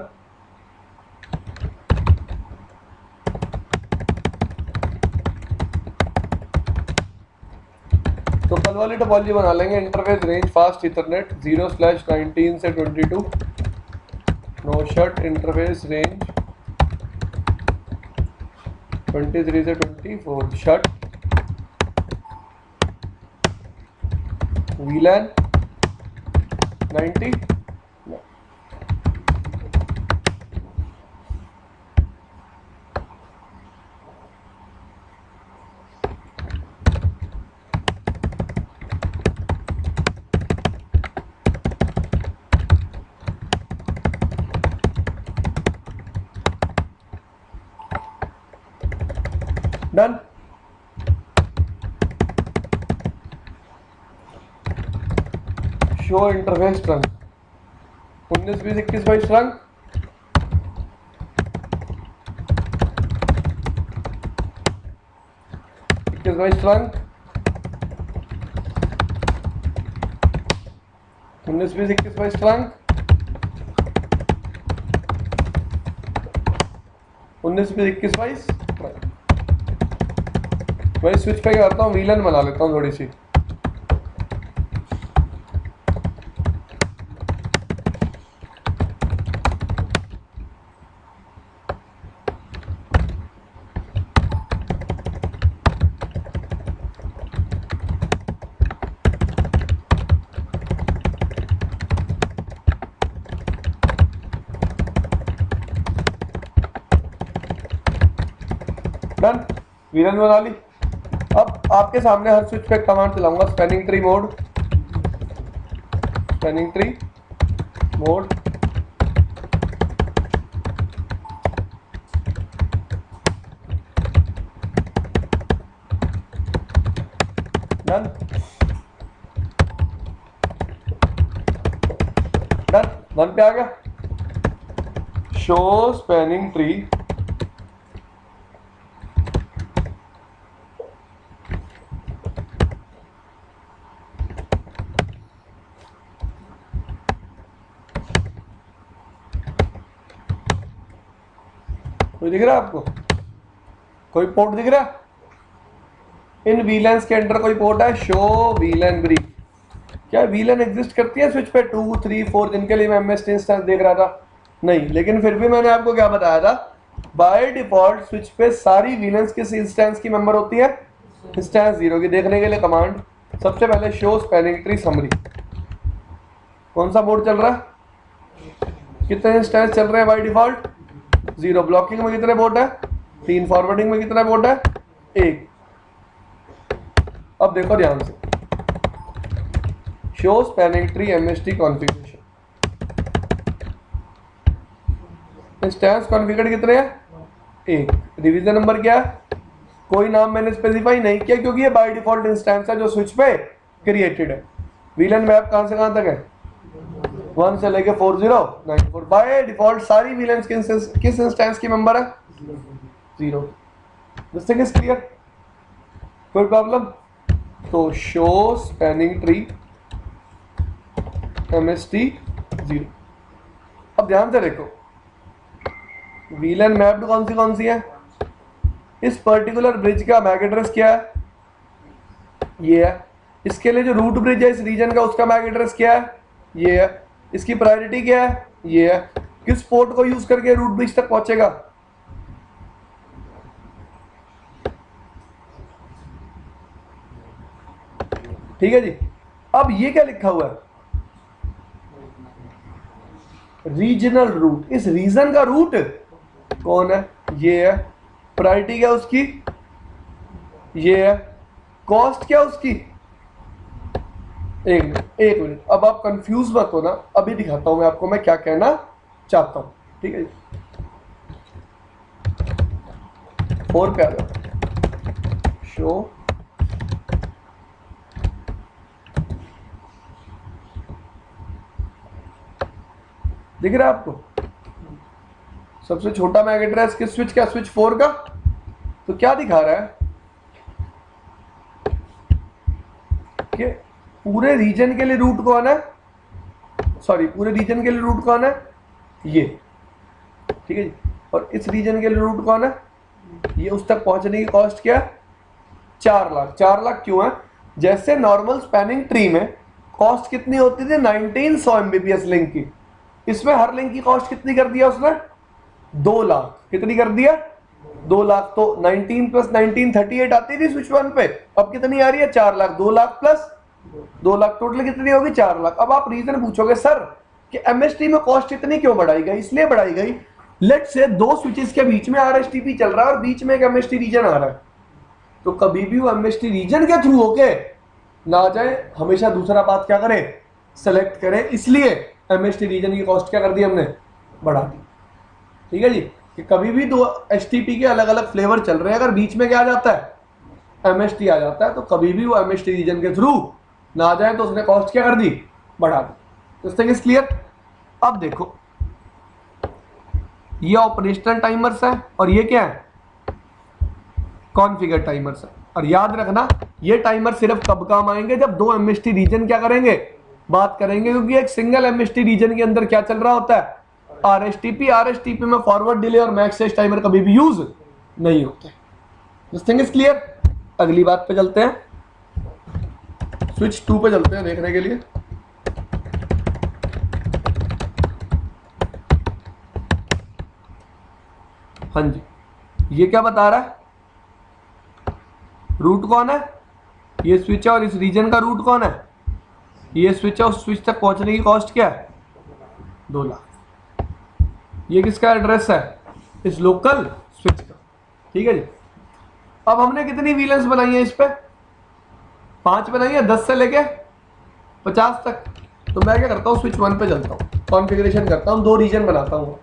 तो कल वाली टोपोलॉजी बना लेंगे, इंटरफेस रेंज फास्ट इथरनेट 0/19 से 22, नो शट इंटरफेस रेंज 23 से 24, shut VLAN 90। Done. Show interface trunk 19 20 21 22 trunk. Trunk 19 20 21 22 trunk 19 20 21 22। मैं स्विच पे करता हूँ, वीलन बना लेता हूँ थोड़ी सी। डन, वीलन बना ली। अब आपके सामने हर स्विच पे कमांड चलाऊंगा, spanning tree mode, spanning tree mode. Done done, 1 पे आ गया। शो स्पैनिंग ट्री कोई दिख रहा है आपको? कोई पोर्ट दिख रहा है? इन वीलेंस के अंदर कोई पोर्ट है, शो वीलन ब्रीफ। क्या वीलन एग्जिस्ट करती है स्विच पे 2 3 4 जिनके लिए मैं एमएसटी इंस्टेंस देख रहा था? नहीं, लेकिन फिर भी मैंने आपको क्या बताया था, बाय डिफॉल्ट स्विच पे सारी वीलेंस किस इंस्टेंस की मेंबर होती है? इंस्टेंस 0 की। देखने के लिए कमांड, सबसे पहले शो स्पैनिंग ट्री समरी। कौन सा मोड चल रहा है? कितने इंस्टेंस चल रहे हैं बाय डिफॉल्ट? 0। ब्लॉकिंग में कितने पोर्ट है? 3। फॉरवर्डिंग में कितना पोर्ट है? 1। अब देखो ध्यान से, show spanning tree MST configuration. Instance configure कितने हैं? 1। डिवीजन नंबर क्या है? कोई नाम मैंने स्पेसिफाई नहीं किया क्योंकि ये बाय डिफॉल्ट इंस्टेंस है जो स्विच पे क्रिएटेड है। वीलन मैप कहां से कहां तक है? 1 से लेके 4094। बाय डिफॉल्ट सारी वीलेंस किस इंस्टेंस की मेंबर है? 0। This thing is clear? कोई प्रॉब्लम? तो शो स्पैनिंग ट्री एमएसटी 0। अब ध्यान से देखो, वीलन मैप्ड कौन सी है? इस पर्टिकुलर ब्रिज का मैक एड्रेस क्या है? ये है। इसके लिए जो रूट ब्रिज है इस रीजन का, उसका मैक एड्रेस क्या है? ये है। इसकी प्रायोरिटी क्या है? ये है। किस पोर्ट को यूज करके रूट ब्रिज तक पहुंचेगा? ठीक है जी। अब ये क्या लिखा हुआ है? Regional root. इस रीजन का रूट कौन है? ये है। प्रायोरिटी क्या उसकी? ये है। कॉस्ट क्या उसकी? एक मिनट, अब आप कंफ्यूज मत हो ना, अभी दिखाता हूं मैं आपको मैं क्या कहना चाहता हूं। ठीक है जी। 4 पे आ जाओ। शो दिख रहा है आपको? सबसे छोटा मैक एड्रेस किस स्विच का? स्विच 4 का। तो क्या दिखा रहा है कि पूरे रीजन के लिए रूट कौन है? सॉरी, पूरे रीजन के लिए रूट कौन है? ये। ठीक है जी। और इस रीजन के लिए रूट कौन है? ये। उस तक पहुंचने की कॉस्ट क्या है? 4 लाख। 4 लाख क्यों है? जैसे नॉर्मल स्पैनिंग ट्री में कॉस्ट कितनी होती थी? 1900 एमबीपीएस लिंक की। इसमें हर लिंक की कॉस्ट कितनी कर दिया उसने? 2 लाख। कितनी कर दिया? 2 लाख। तो 19 प्लस 19 38 आती थी स्विच 1 पे। अब कितनी आ रही है? 4 लाख। 2 लाख प्लस 2 लाख, टोटल कितनी होगी? 4 लाख। अब आप रीजन पूछोगे सर कि एमएसटी में कॉस्ट इतनी क्यों बढ़ाई गई? इसलिए बढ़ाई गई, लेट से 2 स्विचेस के बीच में आरएसटीपी चल रहा है और बीच में एक एमएसटी रीजन आ रहा है, तो कभी भी वो एमएसटी रीजन के थ्रू होके ना जाए, हमेशा दूसरा पाथ क्या करें? सेलेक्ट करें। इसलिए एमएसटी रीजन की कॉस्ट क्या कर दी हमने? बढ़ा दी। ठीक है जी। कि कभी भी दो एसटीपी के अलग अलग फ्लेवर चल रहे हैं, अगर बीच में क्या आ जाता है एमएसटी आ जाता है, तो कभी भी वो एमएसटी रीजन के थ्रू ना आ जाए तो उसने कॉस्ट क्या कर दी, बढ़ा दी। This thing is clear. अब देखो ये ऑपरेशनल टाइमर्स है और ये क्या है, कॉन्फ़िगर टाइमर्स है। और याद रखना ये टाइमर सिर्फ कब काम आएंगे, जब दो एमएसटी रीजन क्या करेंगे, बात करेंगे, क्योंकि एक सिंगल एमएसटी रीजन के अंदर क्या चल रहा होता है, आरएसटीपी। आरएसटीपी में फॉरवर्ड डिले और मैक्स एज टाइमर कभी भी यूज नहीं होते। This thing is clear. अगली बात पे चलते हैं, स्विच 2 पे चलते हैं देखने के लिए। हाँ जी, ये क्या बता रहा है, रूट कौन है, ये स्विच है, और इस रीजन का रूट कौन है, ये स्विच है। उस स्विच तक पहुंचने की कॉस्ट क्या है, 2 लाख। ये किसका एड्रेस है, इस लोकल स्विच का। ठीक है जी। अब हमने कितनी वीलेंस बनाई है इस पे, 5 बनाई है, 10 से लेके 50 तक। तो मैं क्या करता हूँ, स्विच 1 पे चलता हूँ, कॉन्फ़िगरेशन करता हूँ, 2 रीजन बनाता हूँ,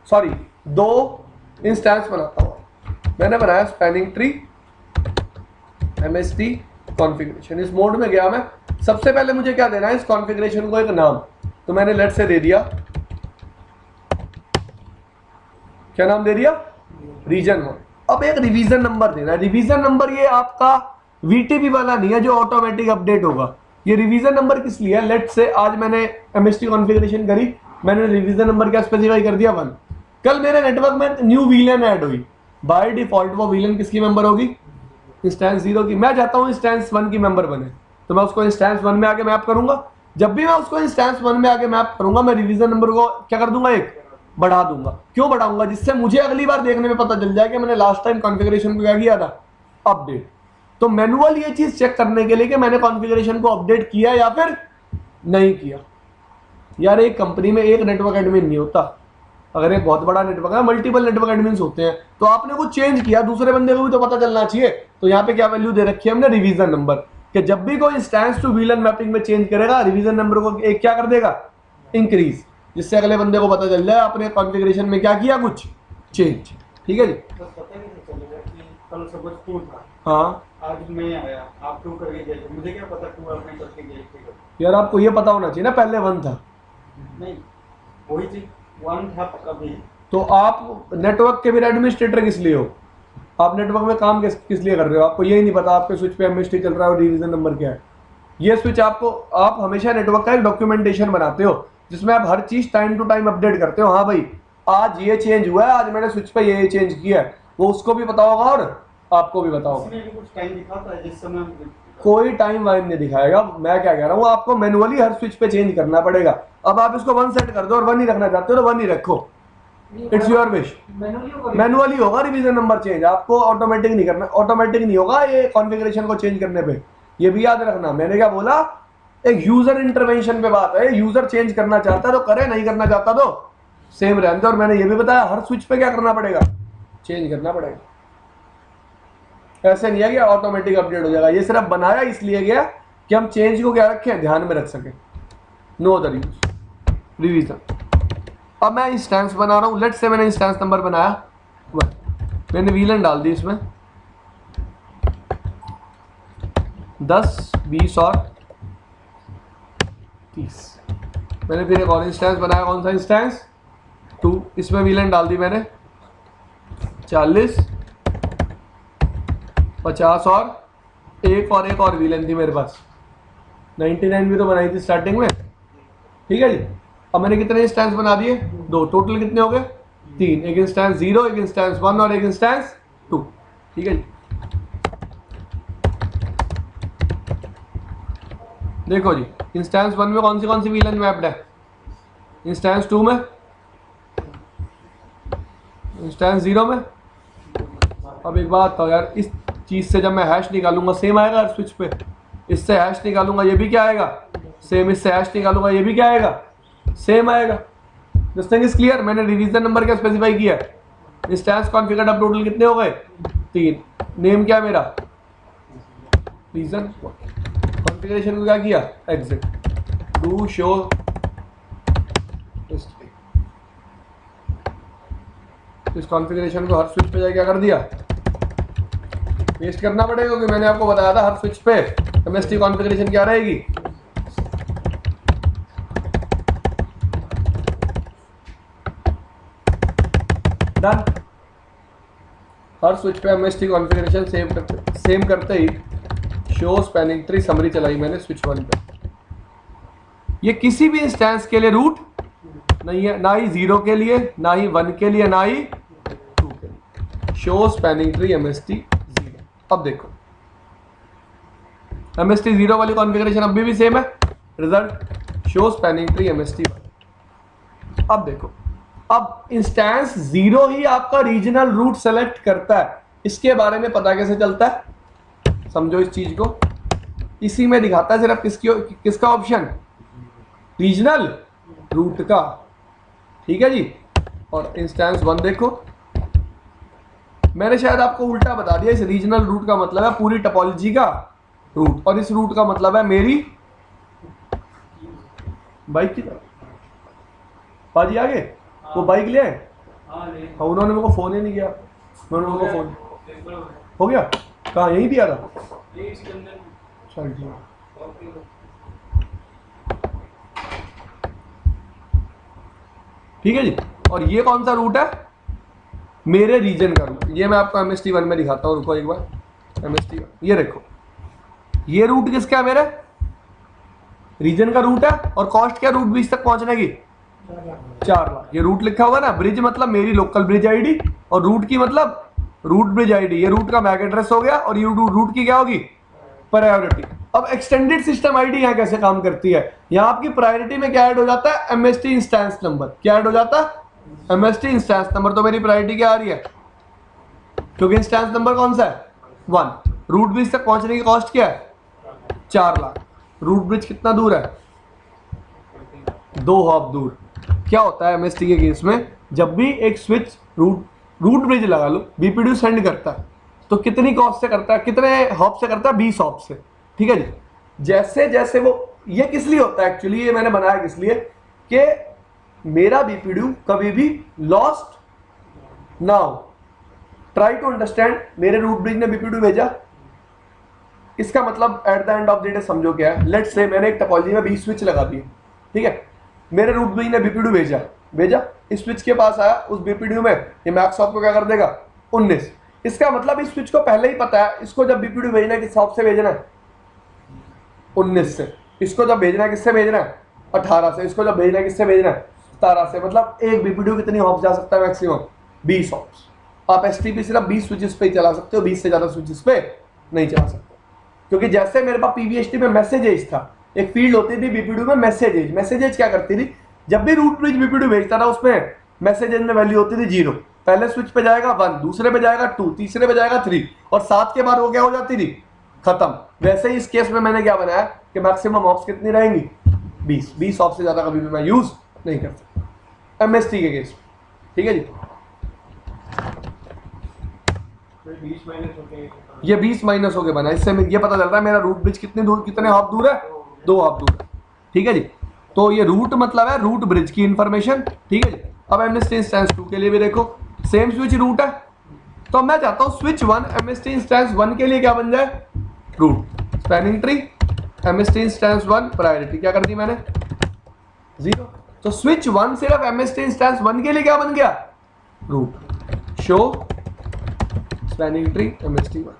सॉरी 2 इंस्टेंस बनाता हूँ। मैंने बनाया स्पैनिंग ट्री, एमएसटी कॉन्फ़िगरेशन। इस मोड में गया मैं, सबसे पहले मुझे क्या देना है, इस कॉन्फ़िगरेशन को एक नाम। तो मैंने लेट से दे दिया, क्या नाम दे दिया, रीजन 1। अब एक रिवीजन नंबर देना है। रिवीजन नंबर ये आपका वीटीपी वाला नहीं है जो ऑटोमेटिक अपडेट होगा। ये रिवीजन नंबर किस लिए है, लेट से आज मैंने एमएसटी कॉन्फ़िगरेशन करी, मैंने रिवीजन नंबर क्या स्पेसिफाई कर दिया 1। कल मेरे नेटवर्क में न्यू वीलन ऐड हुई, बाय डिफॉल्ट वो वीलन किसकी मेंबर होगी, इंस्टेंस 0 की। मैं चाहता हूँ इंस्टेंस 1 की मेंबर बने, तो मैं उसको इंस्टेंस 1 में आके मैप करूंगा। जब भी मैं उसको इंस्टेंस 1 में आके मैप करूंगा, मैं रिवीजन नंबर को क्या कर दूंगा, एक बढ़ा दूंगा। क्यों बढ़ाऊंगा, जिससे मुझे अगली बार देखने में पता चल जाए कि मैंने लास्ट टाइम कॉन्फ़िगरेशन को क्या किया था, अपडेट। तो मैनुअल ये चीज चेक करने के लिए कि मैंने कॉन्फ़िगरेशन को अपडेट किया या फिर नहीं किया। यार एक कंपनी में एक नेटवर्क एडमिन नहीं होता, अगर एक बहुत बड़ा नेटवर्क है, मल्टीपल नेटवर्क एडमिन्स होते हैं, तो आपने कुछ चेंज किया, दूसरे बंदे को भी तो पता चलना चाहिए। तो यहाँ पे क्या वैल्यू दे रखी है हमने, रिवीजन नंबर, कि जब भी कोई इंस्टेंस टू वीलन मैपिंग में चेंज करेगा, रिवीजन नंबर को एक क्या कर देगा, इंक्रीज, जिससे अगले बंदे को पता चल जाए आपने कॉन्फ़िगरेशन में क्या किया, कुछ चेंज। ठीक है जी। बस पता नहीं चलेगा कि कल सपोज 2 था, हाँ आज मैं आया, आप 2 करके गए थे, मुझे क्या पता 2 आपने करके गए थे। यार आपको ये पता होना चाहिए ना, पहले 1 था, नहीं वही चीज 1 था कभी। तो आप नेटवर्क के भी एडमिनिस्ट्रेटर किस लिए हो, आप नेटवर्क में काम किस लिए कर रहे हो, आपको यही नहीं पता आपके स्विच पे एमएसटी चल रहा है और रिवीजन नंबर क्या है। ये स्विच आपको, आप हमेशा नेटवर्क का एक डॉक्यूमेंटेशन बनाते हो जिसमें आप हर चीज टाइम टू टाइम अपडेट करते हो। हाँ भाई आज ये चेंज हुआ है, आज मैंने स्विच पे ये चेंज किया है, वो उसको भी पता होगा और आपको भी पता होगा। इसमें भी कुछ टाइम दिखाता है जिस समय कोई टाइम वाइम नहीं दिखाएगा। मैं क्या कह रहा हूँ, आपको मैनुअली हर स्विच पे चेंज करना पड़ेगा। अब आप इसको 1 सेट कर दो और 1 ही रखना चाहते हो तो 1 ही रखो, इट्स योर विश। मैनुअली होगा रिवीजन नंबर चेंज, आपको ऑटोमेटिक नहीं करना, ऑटोमेटिक नहीं होगा ये कॉन्फ़िगरेशन को चेंज करने पे। ये भी याद रखना, मैंने क्या बोला, एक यूजर इंटरवेंशन पे बात है। यूजर चेंज करना चाहता है तो करे, नहीं करना चाहता तो सेम रहने दो। और मैंने ये भी बताया हर स्विच पे क्या करना पड़ेगा, चेंज करना पड़ेगा। ऐसे नहीं है कि ऑटोमेटिक अपडेट हो जाएगा। ये सिर्फ बनाया इसलिए गया कि हम चेंज को क्या रखें, ध्यान में रख सकें, नो अदर यूज। रिवीजन, अब मैं इंस्टेंस बना रहा हूँ, लेट से मैंने इंस्टेंस नंबर बनाया 1, मैंने वीलन डाल दी इसमें 10, 20 और 30। मैंने फिर एक और इंस्टेंस बनाया, कौन सा इंस्टेंस 2, इसमें वीलन डाल दी मैंने 40, 50 और एक और वीलन थी मेरे पास, 99 भी तो बनाई थी स्टार्टिंग में। ठीक है जी। अब मैंने कितने इंस्टेंस बना दिए, 2, टोटल कितने हो गए 3, एक इंस्टेंस 0, एक इंस्टेंस 1 और एक इंस्टेंस 2। ठीक है जी। देखो जी, इंस्टेंस 1 में कौन सी वीलन मैप्ड है, इंस्टेंस 2 में, इंस्टेंस 0 में। अब एक बात तो यार, इस चीज से जब मैं हैश निकालूंगा सेम आएगा हर स्विच पे, इससे हैश निकालूंगा ये भी क्या आएगा सेम, इससे हैश निकालूंगा ये भी क्या आएगा सेम आएगा। This thing is clear. मैंने रिवीजन नंबर क्या स्पेसिफाई किया, इंस्टेंस कॉन्फ़िगर्ड अब टोटल कितने हो गए 3, नेम क्या मेरा रीजन, कॉन्फ़िगरेशन को क्या किया एग्जिट, डू शो हिस्ट्री। इस कॉन्फ़िगरेशन को हर स्विच पे जाके क्या कर दिया, पेस्ट करना पड़ेगा, क्योंकि मैंने आपको बताया था हर स्विच पे एमएसटी कॉन्फ़िगरेशन क्या रहेगी। डन। हर स्विच पे एमएसटी कॉन्फ़िगरेशन सेम करते ही शो स्पैनिंग ट्री समरी चलाई मैंने स्विच 1 पे। ये किसी भी इंस्टेंस के लिए रूट नहीं है, ना ही 0 के लिए, ना ही 1 के लिए, ना ही 2 के लिए। Show spanning tree MST 0। अब देखो एमएसटी 0 वाली कॉन्फ़िगरेशन अभी भी सेम है। Result show spanning tree MST 1। अब देखो, अब इंस्टेंस 0 ही आपका रीजनल रूट सेलेक्ट करता है। इसके बारे में पता कैसे चलता है, समझो इस चीज को। इसी में दिखाता है सिर्फ किसका ऑप्शन, रीजनल रूट का। ठीक है जी। और इंस्टेंस 1 देखो, मैंने शायद आपको उल्टा बता दिया। इस रीजनल रूट का मतलब है पूरी टोपोलॉजी का रूट, और इस रूट का मतलब है मेरी बाइक की तरफ। पाजी आगे वो बाइक ले आए। हाँ, उन्होंने मेरे को फोन ही नहीं किया। मैंने उनको फोन हो गया, कहाँ यहीं दिया था। चल ठीक। ठीक है जी। और ये कौन सा रूट है, मेरे रीजन का रूट। ये मैं आपको एमएसटी 1 में दिखाता हूँ, रुको एक बार। एमएसटी 1 ये देखो, ये रूट किसका है, मेरे रीजन का रूट है। और कॉस्ट क्या रूट ब्रिज तक पहुंचने की, 4 लाख। ये रूट लिखा हुआ ना, ब्रिज मतलब मेरी लोकल ब्रिज आईडी, और रूट की मतलब रूट ब्रिज आईडी। ये रूट का मैक एड्रेस हो गया, और ये रूट की क्या होगी, प्रायोरिटी। अब एक्सटेंडेड सिस्टम आईडी यहाँ कैसे काम करती है, यहाँ आपकी प्रायोरिटी में क्या ऐड हो जाता है, एमएसटी इंस्टेंस नंबर। क्या ऐड हो जाता है, एमएसटी इंस्टेंस नंबर। तो मेरी प्रायोरिटी क्या आ रही है, क्योंकि इंस्टेंस नंबर कौन सा है, 1। रूट ब्रिज तक पहुंचने की कॉस्ट क्या है, 4 लाख। रूट ब्रिज कितना दूर है, 2 हॉप दूर। क्या होता है एमएसटी के केस में, जब भी एक स्विच रूट ब्रिज लगा लो, बीपीडीयू सेंड करता है, तो कितनी कॉस्ट से करता है, कितने हॉप से करता है, 20 हॉप से। ठीक है जी। जैसे जैसे वो, ये किस लिए होता है एक्चुअली, ये मैंने बनाया किस लिए, कि मेरा बीपीडीयू कभी भी लॉस्ट ना हो। ट्राई टू अंडरस्टैंड, मेरे रूट ब्रिज ने बीपीडीयू भेजा, इसका मतलब at the end of the day समझो क्या है। लेट्स से मैंने एक टोपोलॉजी में 20 स्विच लगा दिए, ठीक है। मेरे रूट ब्रिज ने बीपीडीयू भेजा, इस स्विच के पास आया, उस बीपीडीयू में ये मैक्स हॉप को क्या कर देगा, 19। इसका मतलब इस स्विच को पहले ही पता है इसको जब बीपीडीयू भेजना है किस हॉप से भेजना है, 19 से। इसको जब भेजना है किससे भेजना है, 18 से। इसको जब भेजना है किससे भेजना है, 17 से। मतलब एक बीपीडीयू कितनी हॉप जा सकता है, मैक्सिमम 20 हॉप्स। आप एसटीपी सिर्फ 20 स्विचेस पे ही चला सकते हो, 20 से ज्यादा स्विचेस पे नहीं चला सकते। क्योंकि जैसे मेरे पास पीवीएचटी में मैसेजेज था, एक फील्ड होती थी बीपीडीयू में मैसेजेज। मैसेजेज क्या करती थी, जब भी रूट ब्रिज बीपीडीयू भेजता था उसमें मैसेजेज में वैल्यू होती थी 0। पहले स्विच पे जाएगा 1, दूसरे पे जाएगा 2, तीसरे पे जाएगा 3, और 7 के बाद वो क्या हो जाती थी, खत्म। वैसे ही इस केस में मैंने क्या बनाया कि मैक्सिमम हॉप्स कितनी रहेंगी, 20 हॉप से ज्यादा कभी भी मैं यूज नहीं कर सकता एमएसटी के केस। ठीक है जी। ये 20 माइनस होके बना, इससे ये पता चल रहा है मेरा रूट ब्रिज कितने दूर, कितने हॉप दूर है, 2 हॉप दूर है। ठीक है जी। तो ये रूट मतलब है रूट ब्रिज की इंफॉर्मेशन। ठीक है जी। अब एमएसटी इंस्टेंस 2 के लिए भी देखो, सेम स्विच रूट है, तो मैं चाहता हूं स्विच 1 एमएसटी इंस्टेंस 1 के लिए क्या बन जाए, root spanning tree MST instance 1 priority क्या कर दी मैंने, 0। तो स्विच 1 सिर्फ एमएसटी इंस्टेंस 1 के लिए क्या बन गया, root. Show spanning tree MST 1।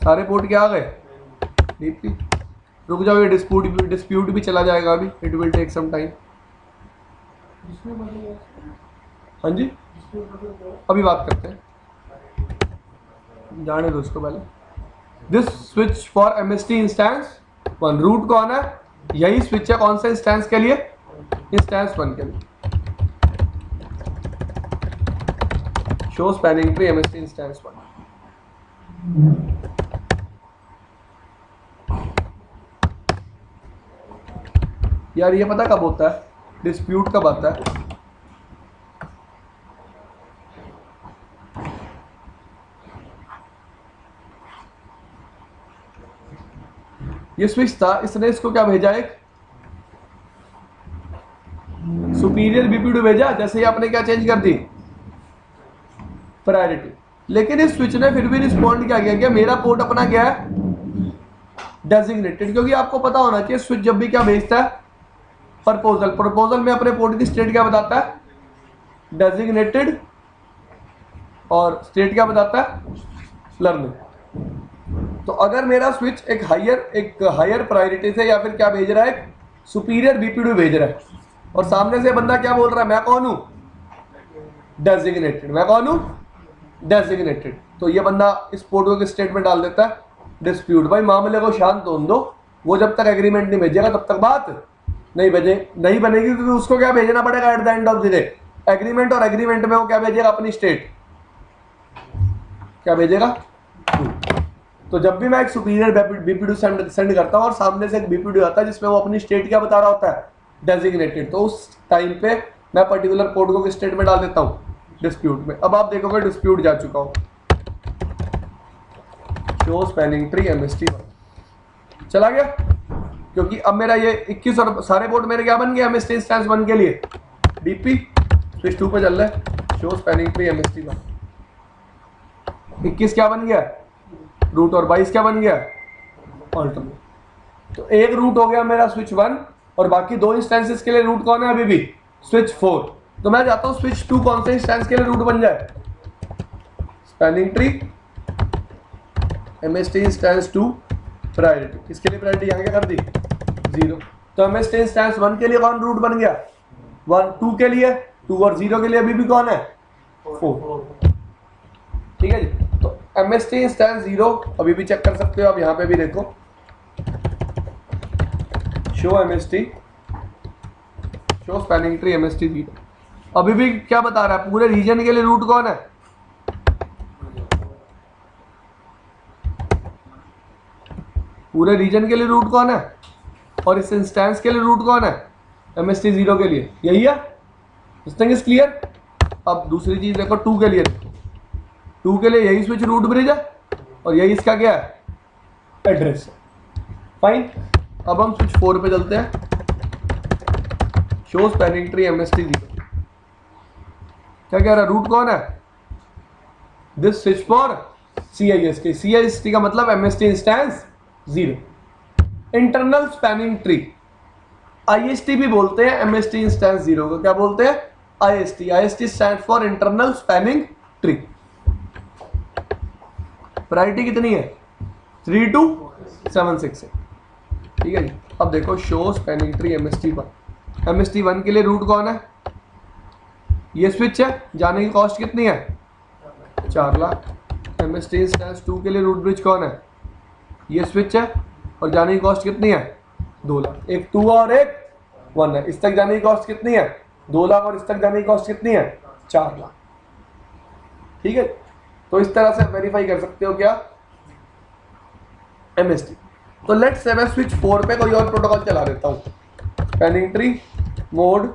सारे पोर्ट क्या आ गए, डीपी। रुक जाओ, ये डिस्प्यूट भी चला जाएगा अभी, it will take some time. हाँ जी, अभी बात करते हैं, जाने दो उसको पहले। This switch for MST instance 1, root कौन है, यही स्विच है कौन सा इंस्टेंस के लिए, इंस्टेंस 1 के लिए। Show spanning tree MST instance 1। यार ये पता कब होता है, डिस्प्यूट कब आता है, ये स्विच था, इसने इसको क्या भेजा, एक सुपीरियर बीपीडीयू भेजा। जैसे ही आपने क्या चेंज कर दी, प्रायोरिटी। लेकिन इस स्विच ने फिर भी रिस्पॉन्ड क्या किया, मेरा पोर्ट अपना क्या है, डेजिग्नेटेड, क्योंकि आपको पता होना चाहिए स्विच जब भी क्या भेजता है, प्रपोजल में अपने पोर्ट की स्टेट क्या बताता है, डेजिग्नेटेड, और स्टेट क्या बताता है, लर्निंग। तो अगर मेरा स्विच एक हायर प्रायोरिटी से या फिर क्या भेज रहा है, एक सुपीरियर बीपीडी भेज रहा है, और सामने से बंदा क्या बोल रहा है, मैं कौन हूं, डेजिग्नेटेड, मैं कौन हूं, डेजिग्नेटेड, तो ये बंदा इस पोर्ट को स्टेट में डाल देता है डिस्प्यूट। भाई मामले को शांत होने दो, वो जब तक एग्रीमेंट नहीं भेजेगा तब तक बात नहीं बनेगी, क्योंकि उसको क्या भेजना पड़ेगा at the end of the day, agreement, और एग्रीमेंट में वो क्या भेजेगा, अपनी स्टेट क्या भेजेगा। तो जब भी मैं एक सुपीरियर बीपीडी सेंड करता हूं और सामने से एक बीपीडी आता है जिसमें वो अपनी स्टेट क्या बता रहा होता है, डेजिग्नेटेड, तो उस टाइम पे मैं पर्टिकुलर पोर्ट को किस स्टेट में डाल देता हूं, डिस्प्यूट में। अब आप देखोगे डिस्प्यूट जा चुका हो, शो स्पैनिंग ट्री MST1 चला गया, क्योंकि अब मेरा ये 21 और सारे पोर्ट मेरे क्या बन गए, MST इंस्टेंस 1 के लिए DP स्विच 2 पे चल रहा है, शो स्पैनिंग ट्री MST1। 21 क्या बन गया, रूट, और 22 क्या बन गया, अल्टरनेट। तो एक रूट हो गया मेरा स्विच 1, और बाकी 2 इंस्टेंसेस के लिए रूट कौन है अभी भी, स्विच 4। तो मैं चाहता हूं स्विच 2 कौन से इंस्टेंस के लिए रूट बन जाए, spanning tree MST instance 2 priority, किसके लिए प्रायोरिटी यहां क्या कर दी, 0। तो MST इंस्टेंस 1 के लिए कौन रूट बन गया, 1, 2 के लिए 2, और 0 के लिए अभी भी कौन है, 4। ठीक है जी। तो MST इंस्टेंस 0 अभी भी चेक कर सकते हो आप, यहां पे भी देखो, show MST, show spanning tree MST 0, अभी भी क्या बता रहा है, पूरे रीजन के लिए रूट कौन है, पूरे रीजन के लिए रूट कौन है, और इस इंस्टेंस के लिए रूट कौन है, MST 0 के लिए, यही है। This thing is clear. अब दूसरी चीज देखो, 2 के लिए, 2 के लिए यही स्विच रूट ब्रिज है, और यही इसका क्या है, एड्रेस है। फाइन। अब हम स्विच 4 पे चलते हैं, शो स्पैनिंग ट्री MST 0। क्या कह रहा है, रूट कौन है, दिस स्विच फॉर CIST का मतलब MST instance 0। Internal spanning tree, IST भी बोलते हैं MST इंस्टेंस 0 को, क्या बोलते हैं, IST stand for internal spanning tree. Priority कितनी है, 3276 है। ठीक है जी। अब देखो शो स्पैनिंग ट्री MST 1 के लिए रूट कौन है, ये स्विच है, जाने की कॉस्ट कितनी है, 4 लाख। MST इंस्टेंस 2 के लिए रूट ब्रिज कौन है, ये स्विच है, और जाने की कॉस्ट कितनी है, 2 लाख। एक 2 और एक 1 है, इस तक जाने की कॉस्ट कितनी है, 2 लाख, और इस तक जाने की कॉस्ट कितनी है, 4 लाख। ठीक है। तो इस तरह से वेरीफाई कर सकते हो क्या, MST। तो लेट्स से मैं स्विच 4 पे कोई और प्रोटोकॉल चला देता हूं, स्पैनिंग ट्री मोड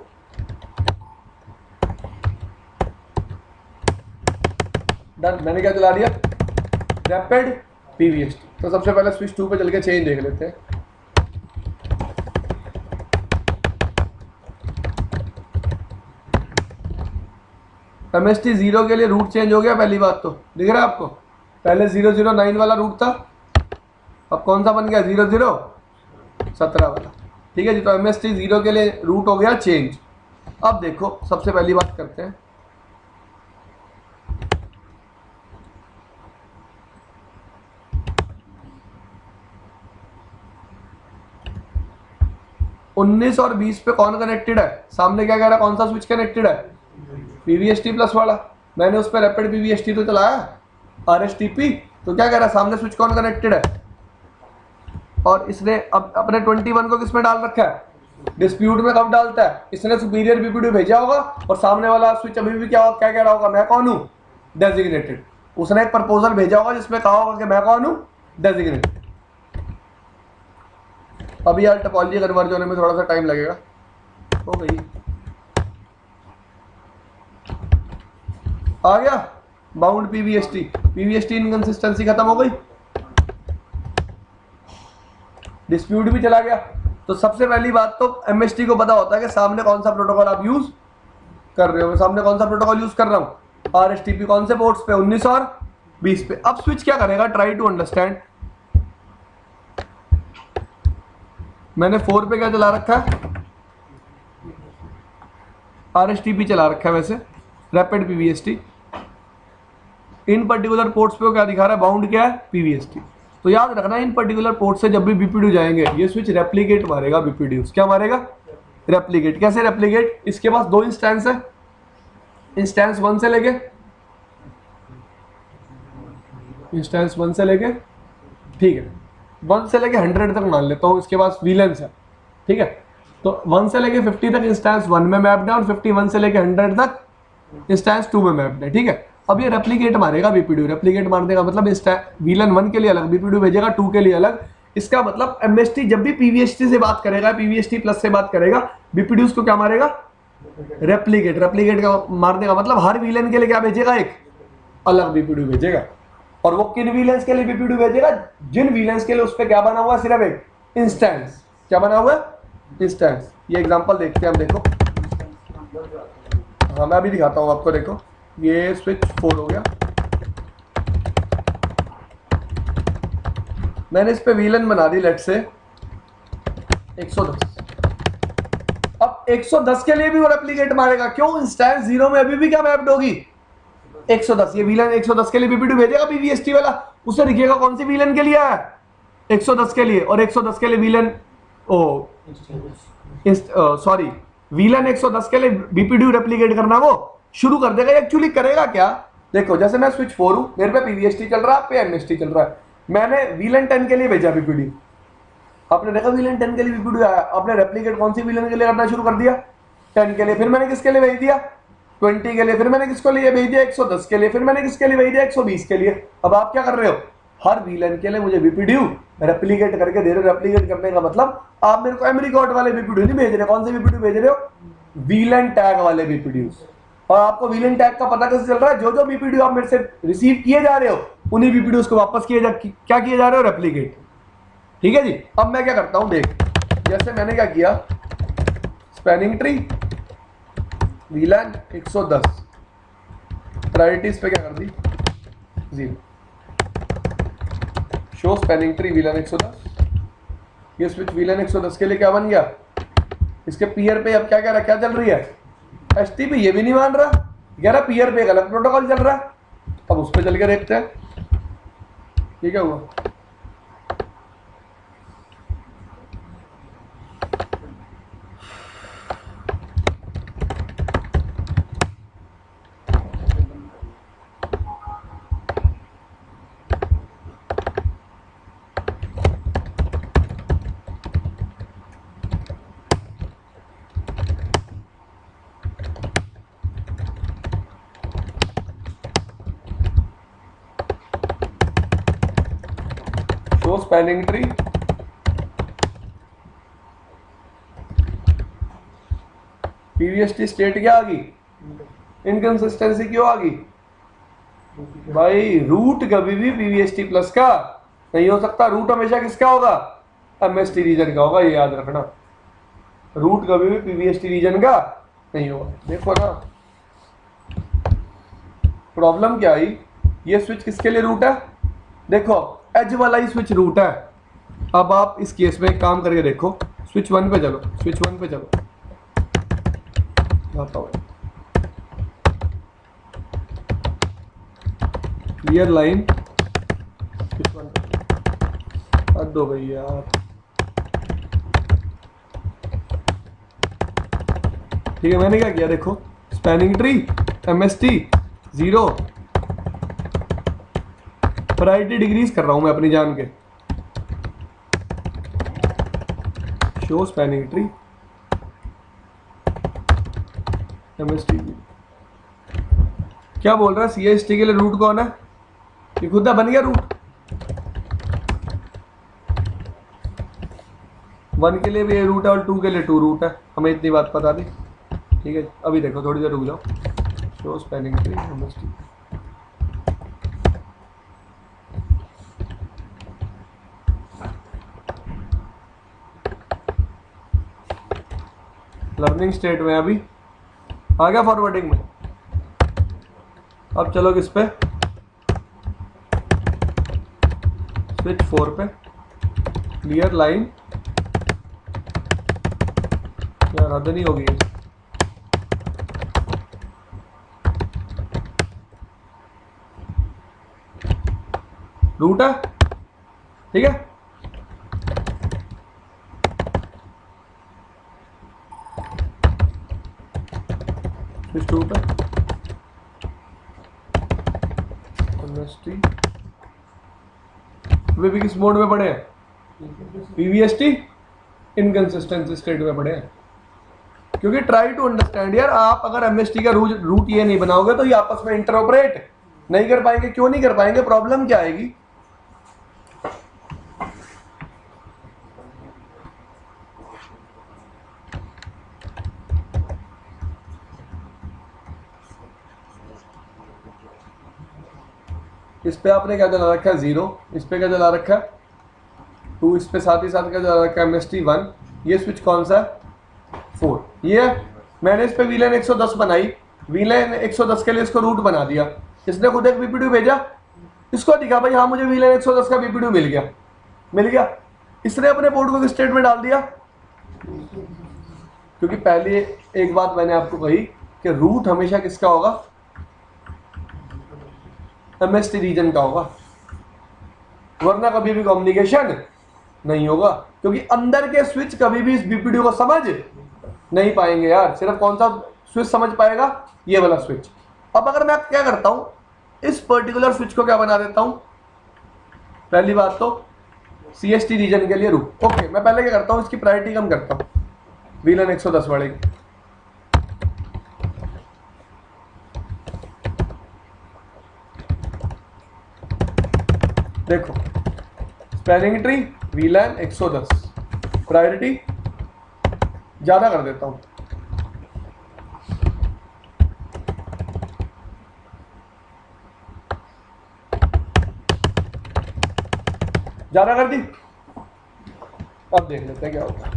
डन, मैंने क्या चला दिया, रैपिड PVST। तो सबसे पहले स्विच 2 पे चल के चेंज देख लेते हैं। MST 0 के लिए रूट चेंज हो गया, पहली बात तो दिख रहा है आपको, पहले 009 वाला रूट था, अब कौन सा बन गया, 0017 वाला। ठीक है जी। तो MST 0 के लिए रूट हो गया चेंज। अब देखो सबसे पहली बात करते हैं, उन्नीस और 20 पे कौन कनेक्टेड है, सामने क्या कह रहा है, कौन सा स्विच कनेक्टेड है, PVST प्लस वाला। मैंने उस पर रैपिड PVST तो चलाया, RSTP, तो क्या कह रहा है, सामने स्विच कौन कनेक्टेड है, और इसने अब अपने 21 को किसमें डाल रखा है, डिस्प्यूट में। कब डालता है, इसने सुपीरियर बीपीडी भेजा होगा, और सामने वाला स्विच अभी भी क्या कह रहा होगा, मैं कौन हूं, डेजिग्नेटेड। उसने एक प्रपोजल भेजा होगा जिसमें कहा होगा कि मैं कौन हूं, डेजिग्नेटेड। अभी यार टोपोलॉजी कन्वर्ज होने में थोड़ा सा टाइम लगेगा, हो गई, आ गया बाउंड PVST इनकंसिस्टेंसी खत्म हो गई, डिस्प्यूट भी चला गया। तो सबसे पहली बात तो MST को पता होता है कि सामने कौन सा प्रोटोकॉल आप यूज कर रहे हो। मैं सामने कौन सा प्रोटोकॉल यूज कर रहा हूं, RSTP कौन से पोर्ट्स पे, 19 और 20 पे। अब स्विच क्या करेगा, ट्राई टू अंडरस्टैंड। मैंने 4 पे क्या चला रखा है, RSTP चला रखा है वैसे, रैपिड PVST। इन पर्टिकुलर पोर्ट्स पे क्या दिखा रहा है, बाउंड क्या है, PVST। तो याद रखना इन पर्टिकुलर पोर्ट से जब भी BPDU जाएंगे ये स्विच रेप्लिकेट मारेगा BPDUs। क्या मारेगा, रेप्लिकेट। कैसे रेप्लिकेट, इसके पास 2 इंस्टेंस है, इंस्टेंस 1 से लेके, इंस्टेंस 1 से लेके, ठीक है, 1 से लेके 100 तक मान लेता हूँ इसके पास वीलेंस है, ठीक है। तो 1 से लेके 50 तक इंस्टेंस 1 में मैप्ड है और 51 से लेके 100 तक इंस्टेंस 2 में मैप्ड है, ठीक है। अब ये रेप्लिकेट मारेगा BPDU, रेप्लिकेट मारने का मतलब वीलन 1 के लिए अलग BPDU भेजेगा, 2 के लिए अलग। इसका मतलब MST जब भी PVST से बात करेगा, PVST प्लस से बात करेगा, BPDUs को क्या मारेगा, रेप्लिकेट। रेप्लिकेट का मारने का मतलब हर वीलन के लिए क्या भेजेगा, एक अलग BPDU भेजेगा। और वो किन वीलेंस के लिए BPDU भेजेगा, जिन वीलेंस के लिए उस पर क्या बना हुआ है, सिर्फ एक इंस्टेंस। क्या बना हुआ है, इंस्टेंस। ये एग्जांपल देखते हैं हम, देखो। हाँ मैं अभी दिखाता हूँ आपको, देखो ये स्विच 4 हो गया, मैंने इस पे वीलन बना दी लेट से 110। अब 110 के लिए भी वो रेप्लिकेट मारेगा, क्यों, इंस्टेंस 0 में अभी भी क्या मैप्ड होगी, 110। ये वीलन 110 के लिए BPDU भेजेगा PVST वाला, उसे दिखेगा कौन सी वीलन के लिए है, 110 के लिए। और 110 के लिए वीलन सॉरी वीलन 110 के लिए BPDU रेप्लिकेट करना वो शुरू कर देगा। एक्चुअली करेगा क्या, देखो जैसे मैं स्विच 4 हूं, मेरे पे PVST चल रहा है, आप पे MST चल रहा है। मैंने वीलन 10 के लिए भेजा BPDU, आपने देखा वीलन 10 के लिए BPDU आया, आपने रेप्लिकेट कौन सी वीलन के लिए करना शुरू कर दिया, 10 के लिए। फिर मैंने किसके लिए भेज दिया, 20 के लिए। फिर मैंने किसको लिए भेज दिया, 110 के लिए। फिर मैंने किसके लिए भेज दिया, 120 के लिए। अब आप क्या कर रहे हो, हर वीलन के लिए मुझे BPDU रेप्लिकेट करके दे रहे हो। रेप्लिकेट करने का मतलब आप मेरे को एमरी कॉर्ड वाले BPDU नहीं भेज रहे, कौन से BPDU भेज रहे हो, वीलन टैग वाले BPDUs। और आपको वीलन टैग का पता कैसे चल रहा है, जो जो BPDU आप मेरे से रिसीव किए जा रहे हो उन्हीं BPDUs को वापस क्या किए जा रहे हो, रेप्लिकेट। ठीक है जी। अब मैं क्या करता हूं, देख जैसे मैंने क्या किया, स्पैनिंग ट्री वीलन 110, प्रायोरिटीज पे क्या कर दी 0, शो स्पैनिंग ट्री वीलन 110। ये स्विच वीलन 110 के लिए क्या बन गया, इसके पीयर पे अब क्या चल रही है, STP। ये भी नहीं मान रहा, कह रहा पीयर पे गलत प्रोटोकॉल चल रहा है। अब उस पर चल के देखते हैं ये क्या हुआ। स्पैनिंग ट्री PVST स्टेट क्या आ गई, इनकंसिस्टेंसी क्यों आ गई भाई, रूट कभी भी PVST प्लस का नहीं हो सकता। रूट हमेशा किसका होगा, MST रीजन का होगा, ये याद रखना। रूट कभी भी PVST रीजन का नहीं होगा। देखो ना प्रॉब्लम क्या आई, ये स्विच किसके लिए रूट है, देखो एज वाला ही स्विच रूट है। अब आप इस केस में एक काम करके देखो, स्विच 1 पे चलो, स्विच 1 पे चलो, क्लियर लाइन, स्विच 1 पे हद हो गई यार। ठीक है, मैंने क्या किया देखो, spanning tree MST 0, priority decrease कर रहा हूं मैं अपनी जान के, शो स्पैनिंग ट्री MST। क्या बोल रहा है, CST के लिए रूट कौन है, ये खुद बन गया रूट। 1 के लिए भी ये रूट है और 2 के लिए 2 रूट है, हमें इतनी बात पता थी। ठीक है, अभी देखो थोड़ी देर रुक जाओ, show spanning tree MST। Learning state में अभी आ गया, फॉरवर्डिंग में अब चलो किस पे, स्विच 4 पे, क्लियर लाइन। यार हद नहीं होगी ये। रूट है, ठीक है। स्विच 2 पे एमएसटी, वे भी किस मोड में पड़े हैं, वीवीएसटी इनकंसिस्टेंसी स्टेट में पड़े हैं। क्योंकि ट्राई टू अंडरस्टैंड यार, आप अगर एमएसटी का रूट ये नहीं बनाओगे तो ये आपस में इंटरऑपरेट नहीं कर पाएंगे। क्यों नहीं कर पाएंगे, प्रॉब्लम क्या आएगी, इस पे आपने क्या चला रखा है 0, इस पे क्या चला रखा है 2, इस पे साथ ही साथ क्या चला रखा है एमएसटी 1। ये स्विच कौन सा है 4, ये है। मैंने इस पे वीलन 110 बनाई, वीलन 110 के लिए इसको रूट बना दिया, इसने खुद एक बीपीडू भेजा, इसको दिखा भाई हाँ मुझे वीलन 110 का बीपीडू मिल गया, इसने अपने पोर्ट को स्टेट में डाल दिया। क्योंकि पहले एक बात मैंने आपको कही कि रूट हमेशा किसका होगा, एमएसटी रीजन का होगा, वरना कभी भी कम्युनिकेशन नहीं होगा। क्योंकि अंदर के स्विच कभी भी इस बीपीडी को समझ नहीं पाएंगे यार। सिर्फ कौन सा स्विच समझ पाएगा, ये वाला स्विच। अब अगर मैं क्या करता हूं, इस पर्टिकुलर स्विच को क्या बना देता हूं, पहली बात तो सीएसटी रीजन के लिए रूट। ओके, मैं पहले क्या करता हूं, इसकी प्रायोरिटी कम करता हूं वीलन 110 वाले की। देखो स्पैनिंग ट्री वीलन 110, प्रायोरिटी ज्यादा कर देता हूं, ज्यादा कर दी। अब देख लेते हैं क्या होता है।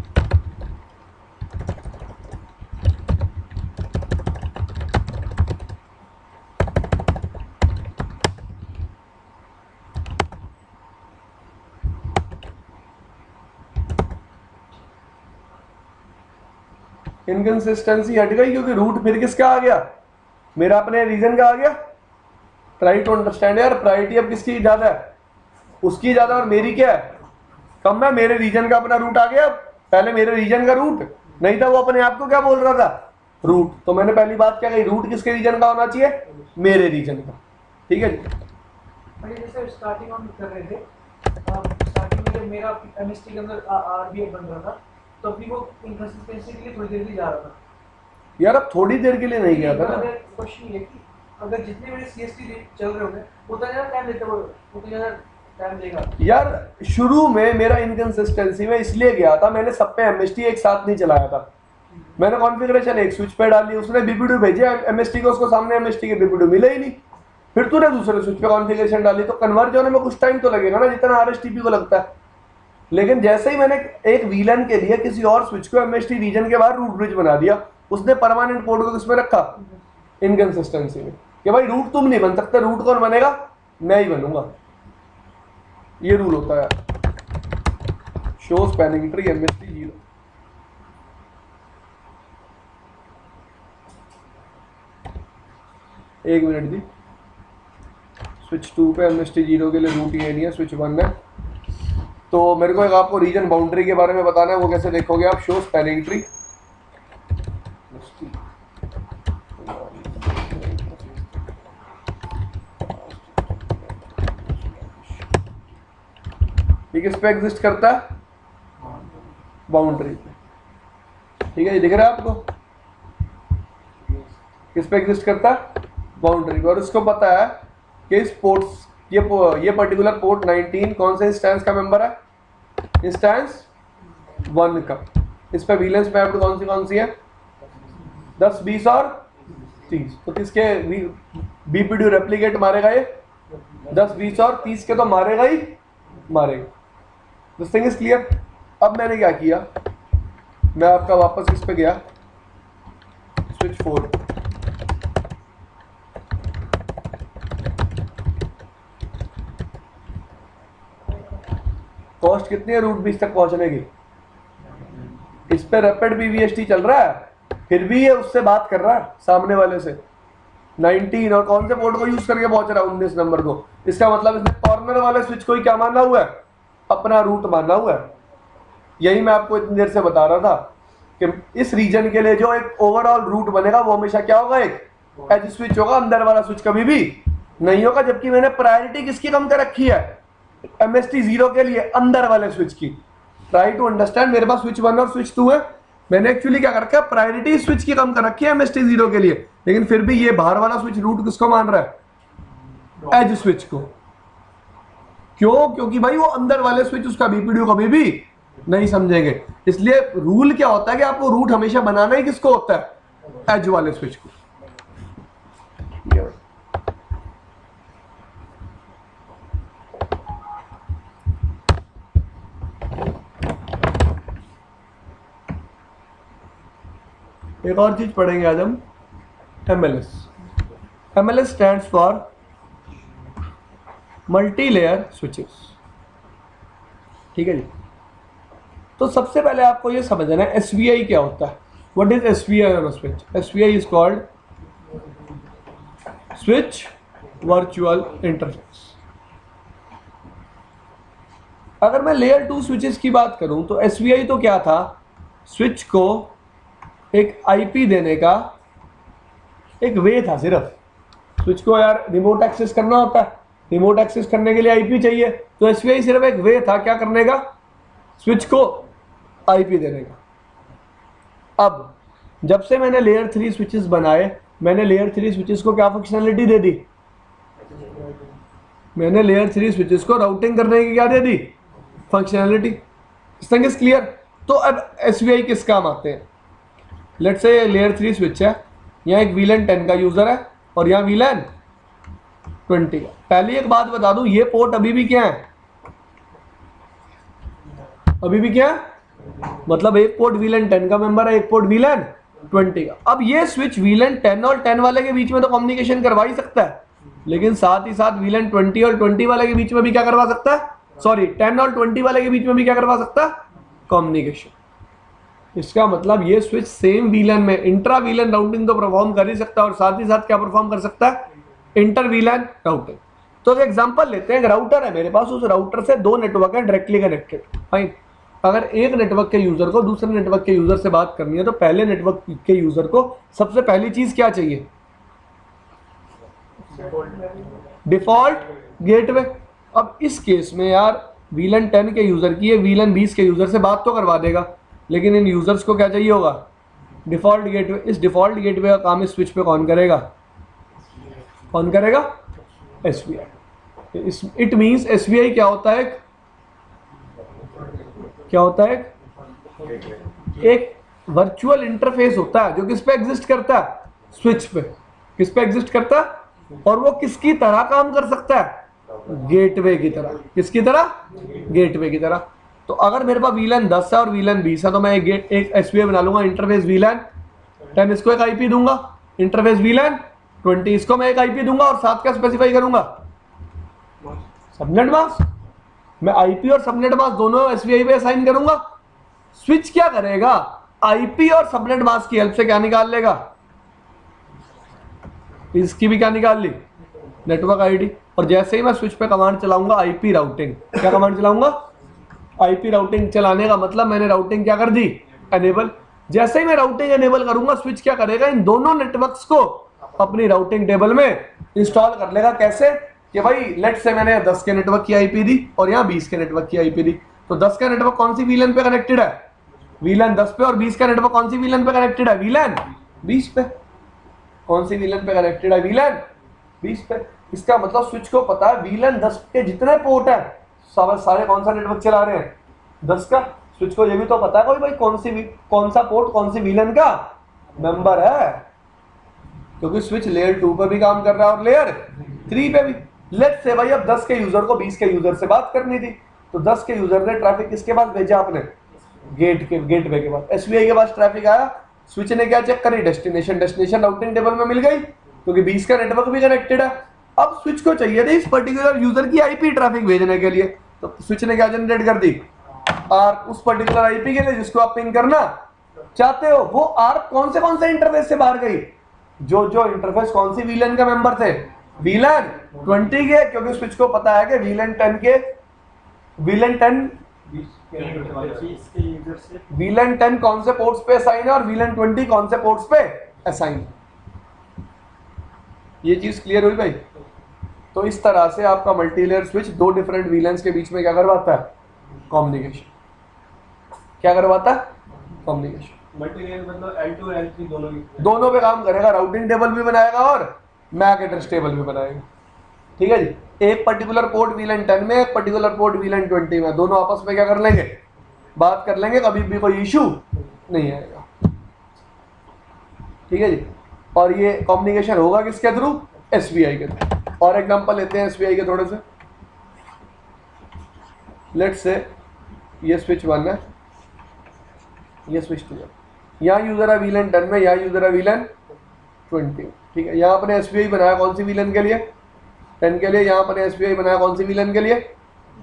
इनकंसिस्टेंसी हट गई क्योंकि रूट फिर किसका आ गया, मेरा अपने रीजन का आ गया। ट्राई टू अंडरस्टैंड यार, प्रायोरिटी अब किसकी ज्यादा है, उसकी ज्यादा और मेरी क्या है, कम है। मेरे रीजन का अपना रूट आ गया, पहले मेरे रीजन का रूट नहीं था, वो अपने आप को क्या बोल रहा था, रूट। तो मैंने पहली बात क्या कही, रूट किसके रीजन का होना चाहिए, मेरे रीजन का, ठीक है जी। जैसे स्टार्टिंग हम कर रहे थे, स्टार्टिंग में जब मेरा एमएसटी के अंदर आरबीआई बन रहा था, तो अभी वो इनकंसिस्टेंसी के लिए थोड़ी देर के लिए जा रहा था यार। अब थोड़ी देर के लिए नहीं गया था ना। क्वेश्चन ये कि अगर जितने मेरे सीएसटी चल रहे होंगे उतना ज्यादा टाइम लेते, उतना ज्यादा टाइम देगा यार। शुरू में मेरा इनकंसिस्टेंसी में इसलिए गया था, मैंने सब पे एमएसटी एक साथ नहीं चलाया था। मैंने कॉन्फ़िगरेशन एक स्विच पे डाली, उसने बीपीडू भेजे एमएसटी को, उसको सामने एमएसटी के बीपीडू मिले ही नहीं। फिर तूने दूसरे स्विच पे कॉन्फ़िगरेशन डाली, तो कन्वर्ज होने में कुछ टाइम तो लगेगा ना, जितना आरएसटीपी को लगता है। लेकिन जैसे ही मैंने एक वीलन के लिए किसी और स्विच को एमएसटी रीजन के बाहर रूट ब्रिज बना दिया, उसने परमानेंट पोर्ट को किसमें रखा, इनकंसिस्टेंसी में, कि भाई रूट तुम नहीं बन सकते, रूट कौन बनेगा, मैं ही बनूंगा। ये रूल होता है, शो स्पैनिंग ट्री एमएसटी 0। एक मिनट दी, स्विच 2 पे एमएसटी 0 के लिए रूट ये नहीं है, स्विच 1 है। तो मेरे को एक आपको रीजन बाउंड्री के बारे में बताना है, वो कैसे देखोगे आप, शो स्पैनिंग ट्री। ये किस पे एग्जिस्ट करता है, बाउंड्री पे, ठीक है। ये दिख रहा है आपको, किस पे एग्जिस्ट करता है, बाउंड्री पे। और इसको पता है कि इस पोर्ट्स, ये पर्टिकुलर पोर्ट 19 कौन से इंस्टेंस का मेंबर है, इंस्टेंस 1 का। इस पे वीलेंस मैप्ड कौन सी है, 10, 20 और 30। तो किसके बीपीडी रेप्लिकेट मारेगा, ये 10, 20 और 30 के तो मारेगा ही मारेगा। This thing is clear. अब मैंने क्या किया, मैं आपका वापस इस पे गया, स्विच 4, कॉस्ट कितनी है रूट 20 तक पहुंचने की? इस पे रैपिड BVST चल रहा है, फिर भी ये उससे बात कर रहा है सामने वाले से 19, और कौन से पोर्ट को यूज करके पहुंच रहा है 19 नंबर को। इसका मतलब इसने कॉर्नर वाले स्विच को ही क्या माना हुआ है? अपना रूट माना हुआ है। यही मैं आपको इतनी देर से बता रहा था कि इस रीजन के लिए जो एक ओवरऑल रूट बनेगा वो हमेशा क्या होगा? एक एज स्विच होगा, अंदर वाला स्विच कभी भी नहीं होगा। जबकि मैंने प्रायोरिटी किसकी कम कर रखी है? MST 0 के लिए, अंदर वाले स्विच की। ट्राई टू अंडरस्टैंड, मेरे पास स्विच 1 और स्विच 2 है, मैंने एक्चुअली क्या कर रखा है? प्रायोरिटी स्विच की कम कर रखी है MST 0 के लिए, लेकिन फिर भी ये बाहर वाला स्विच रूट किसको मान रहा है? एज स्विच को। क्यों? क्योंकि भाई वो अंदर वाले स्विच उसका BPD कभी भी नहीं समझेंगे। इसलिए रूल क्या होता है कि आपको रूट हमेशा बनाना ही किसको होता है? एज वाले स्विच को। एक और चीज पढ़ेंगे आज हम, MLS। MLS stands for multi layer switches. ठीक है जी। तो सबसे पहले आपको ये समझना है SVI क्या होता है। What is SVI on a switch? SVI is called switch virtual interface. अगर मैं लेयर 2 स्विचेस की बात करूं तो SVI तो क्या था? स्विच को एक IP देने का एक वे था। सिर्फ स्विच को यार रिमोट एक्सेस करना होता है, रिमोट एक्सेस करने के लिए IP चाहिए, तो SVI सिर्फ एक वे था क्या करने का? स्विच को IP देने का। अब जब से मैंने लेयर 3 स्विचेस बनाए, मैंने लेयर 3 स्विचेस को क्या फंक्शनैलिटी दे दी? मैंने लेयर 3 स्विचेस को राउटिंग करने की क्या दे दी? फंक्शनैलिटी। इस थिंग इज क्लियर। तो अब SVI किस काम आते हैं? लेट्स से लेयर 3 स्विच है, यहाँ एक VLAN 10 का यूजर है और यहाँ VLAN 20 का। पहले एक बात बता दूं, ये पोर्ट अभी भी क्या है? अभी भी क्या है? मतलब एक पोर्ट VLAN 10 का मेंबर है, एक पोर्ट VLAN 20 का। अब ये स्विच VLAN 10 और 10 वाले के बीच में तो कम्युनिकेशन करवा ही सकता है, लेकिन साथ ही साथ VLAN 20 और 20 वाले के बीच में भी क्या करवा सकता है? सॉरी, 10 और 20 वाले के बीच में भी क्या करवा सकता है? कम्युनिकेशन। इसका मतलब ये स्विच सेम VLAN में इंट्रा VLAN राउटिंग तो परफॉर्म कर ही सकता है, और साथ ही साथ क्या परफॉर्म कर सकता है? Inter VLAN routing. तो एक एग्जांपल लेते हैं, एक राउटर है मेरे पास, उस राउटर से दो नेटवर्क है डायरेक्टली कनेक्टेड। फाइन। अगर एक नेटवर्क के यूजर को दूसरे नेटवर्क के यूजर से बात करनी है तो पहले नेटवर्क के यूजर को सबसे पहली चीज क्या चाहिए? Default gateway. अब इस केस में यार VLAN 10 के यूजर की VLAN 20 के यूजर से बात तो करवा देगा, लेकिन इन यूजर्स को क्या चाहिए होगा? Default gateway. इस डिफॉल्ट गेटवे का काम इस स्विच पे कौन करेगा? कौन करेगा? SVI। इट मींस SVI क्या होता है? क्या होता है? एक वर्चुअल इंटरफेस होता है जो किस पे एग्जिस्ट करता है? स्विच पे। किस पे एग्जिस्ट करता है? और वो किसकी तरह काम कर सकता है? गेटवे की तरह। किसकी तरह? गेटवे की तरह। तो अगर मेरे पास VLAN 10 है और VLAN 20 है तो मैं एक SVI बना लूंगा, इंटरफेस VLAN 10, इसको एक IP दूंगा, इंटरफेस VLAN 20, इसको मैं एक IP दूंगा, और साथ क्या स्पेसिफाई करूंगा? Subnet mask. मैं IP और सबनेट मास्क दोनों SVI पे असाइन करूंगा। स्विच क्या करेगा? IP और सबनेट मास्क की हेल्प से क्या निकाल लेगा? इसकी भी क्या निकाल ली? Network ID। और जैसे ही मैं स्विच पे कमांड चलाऊंगा IP राउटिंग, क्या कमांड चलाऊंगा? IP routing. चलाने का मतलब मैंने राउटिंग क्या कर दी? एनेबल। जैसे ही मैं राउटिंग एनेबल करूंगा, स्विच क्या करेगा? इन दोनों नेटवर्क्स को अपनी राउटिंग टेबल में इंस्टॉल कर लेगा। कैसे? कि भाई लेट्स से मैंने 10 के नेटवर्क की IP दी और यहाँ 20 के नेटवर्क की IP दी, तो 10 का नेटवर्क कौन सी VLAN पे कनेक्टेड है? VLAN 10 पे। और 20 का नेटवर्क कौन सी VLAN पे कनेक्टेड है? VLAN 20 पे। कौन सी VLAN पे कनेक्टेड है? VLAN 20 पे। इसका मतलब स्विच को पता है VLAN 10 के जितने पोर्ट है सारे कौन सा नेटवर्क चला रहे हैं? 10 का। स्विच को ये भी तो पता है भाई कौन सा पोर्ट कौन सी VLAN का मेंबर है, क्योंकि स्विच लेयर 2 पे भी काम कर रहा है और लेयर 3 पे भी। लेट्स से भाई अब 10 के यूजर को 20 के यूजर से बात करनी थी, तो 10 के यूजर ने ट्रैफिक किसके पास भेजा? आपने गेटवे के पास। SVI के पास ट्रैफिक आया, स्विच ने क्या चेक करी? डेस्टिनेशन राउटिंग टेबल में मिल गई, क्योंकि 20 का नेटवर्क भी कनेक्टेड है। अब स्विच को चाहिए थी इस पर्टिकुलर यूजर की IP ट्रैफिक भेजने के लिए, तो स्विच ने क्या जनरेट कर दी, आर्क उस पर्टिकुलर आईपी के लिए जिसको आप पिंग करना चाहते हो। वो आर्क कौन से इंटरफेस से बाहर गई, जो जो इंटरफेस कौन सी वीलन का मेंबर थे, वीलन 20 के, क्योंकि स्विच को पता है कि वीलन 10 कौन से पोर्ट्स पे असाइन है और वीलन 20 कौन से पोर्ट्स पे असाइन। ये चीज क्लियर हुई भाई। तो इस तरह से आपका मल्टीलेयर स्विच दो डिफरेंट वीलन्स के बीच में क्या करवाता है, कम्युनिकेशन। क्या करवाता है, कम्युनिकेशन। मल्टीलेयर मतलब L2 और L3 दोनों पे काम करेगा, राउटिंग टेबल भी बनाएगा और मैक एड्रेस टेबल भी बनाएगा। ठीक है जी, एक पर्टिकुलर पोर्ट वीलन 10 में, एक पर्टिकुलर पोर्ट वीलन 20 में, दोनों आपस में क्या कर लेंगे, बात कर लेंगे, कभी भी कोई इशू नहीं आएगा। ठीक है जी, और ये कम्युनिकेशन होगा किसके थ्रू, एसबीआई के थ्रू। और एग्जांपल लेते हैं एसबीआई के थोड़े से। लेट्स से ये स्विच 1 है, ये स्विच 2 है, यहाँ यूजर है वीलन 10 में, यहाँ यूजर है वीलन 20। ठीक है, यहाँ अपने एसबीआई बनाया कौन सी वीलन के लिए, 10 के लिए। यहाँ अपने एसबीआई बनाया कौन सी वीलन के लिए,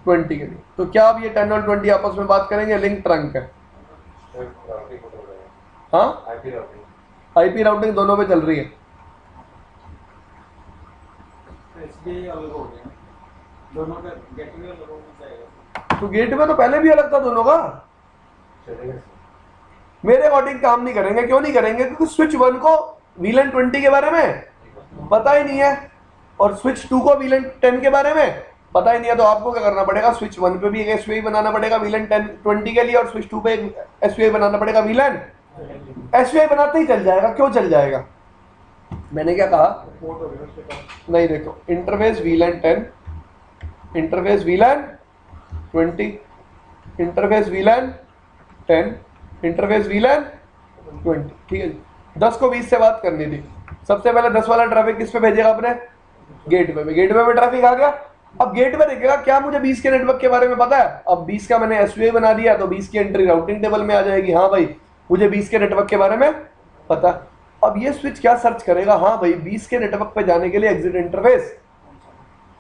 20 के लिए। तो क्या अब ये 10 और 20 आपस में बात करेंगे, लिंक ट्रंक है। हाँ, आईपी राउटिंग दोनों पे चल रही है। अलग हो गया, दोनों का गेटवे अलग हो जाएगा। तो गेटवे तो पहले भी अलग था दोनों का। मेरे अकॉर्डिंग काम नहीं करेंगे। क्यों नहीं करेंगे, क्योंकि स्विच 1 को वीलन 20 के बारे में पता ही नहीं है और स्विच 2 को वीलन 10 के बारे में पता ही नहीं है। तो आपको क्या करना पड़ेगा, स्विच 1 पे भी एक एसवीआई बनाना पड़ेगा वीलन 20 के लिए, और स्विच 2 पे एक एसवीआई बनाना पड़ेगा वीलन। एसवीआई बनाते ही चल जाएगा। क्यों चल जाएगा, मैंने क्या कहा, नहीं देखो, interface VLAN 10, interface VLAN 20, interface VLAN 10, interface VLAN 20। ठीक है जी, 10 को 20 से बात करनी थी। सबसे पहले 10 वाला ट्रैफिक किस पे भेजेगा अपने, गेटवे में। गेटवे में ट्रैफिक आ गया, अब गेटवे देखेगा क्या मुझे 20 के नेटवर्क के बारे में पता है। अब 20 का मैंने एसवीआई बना दिया तो 20 की एंट्री राउटिंग टेबल में आ जाएगी। हाँ भाई, मुझे 20 के नेटवर्क के बारे में पता। अब ये स्विच क्या सर्च करेगा, हाँ भाई 20 के नेटवर्क पे जाने के लिए एग्जिट इंटरफेस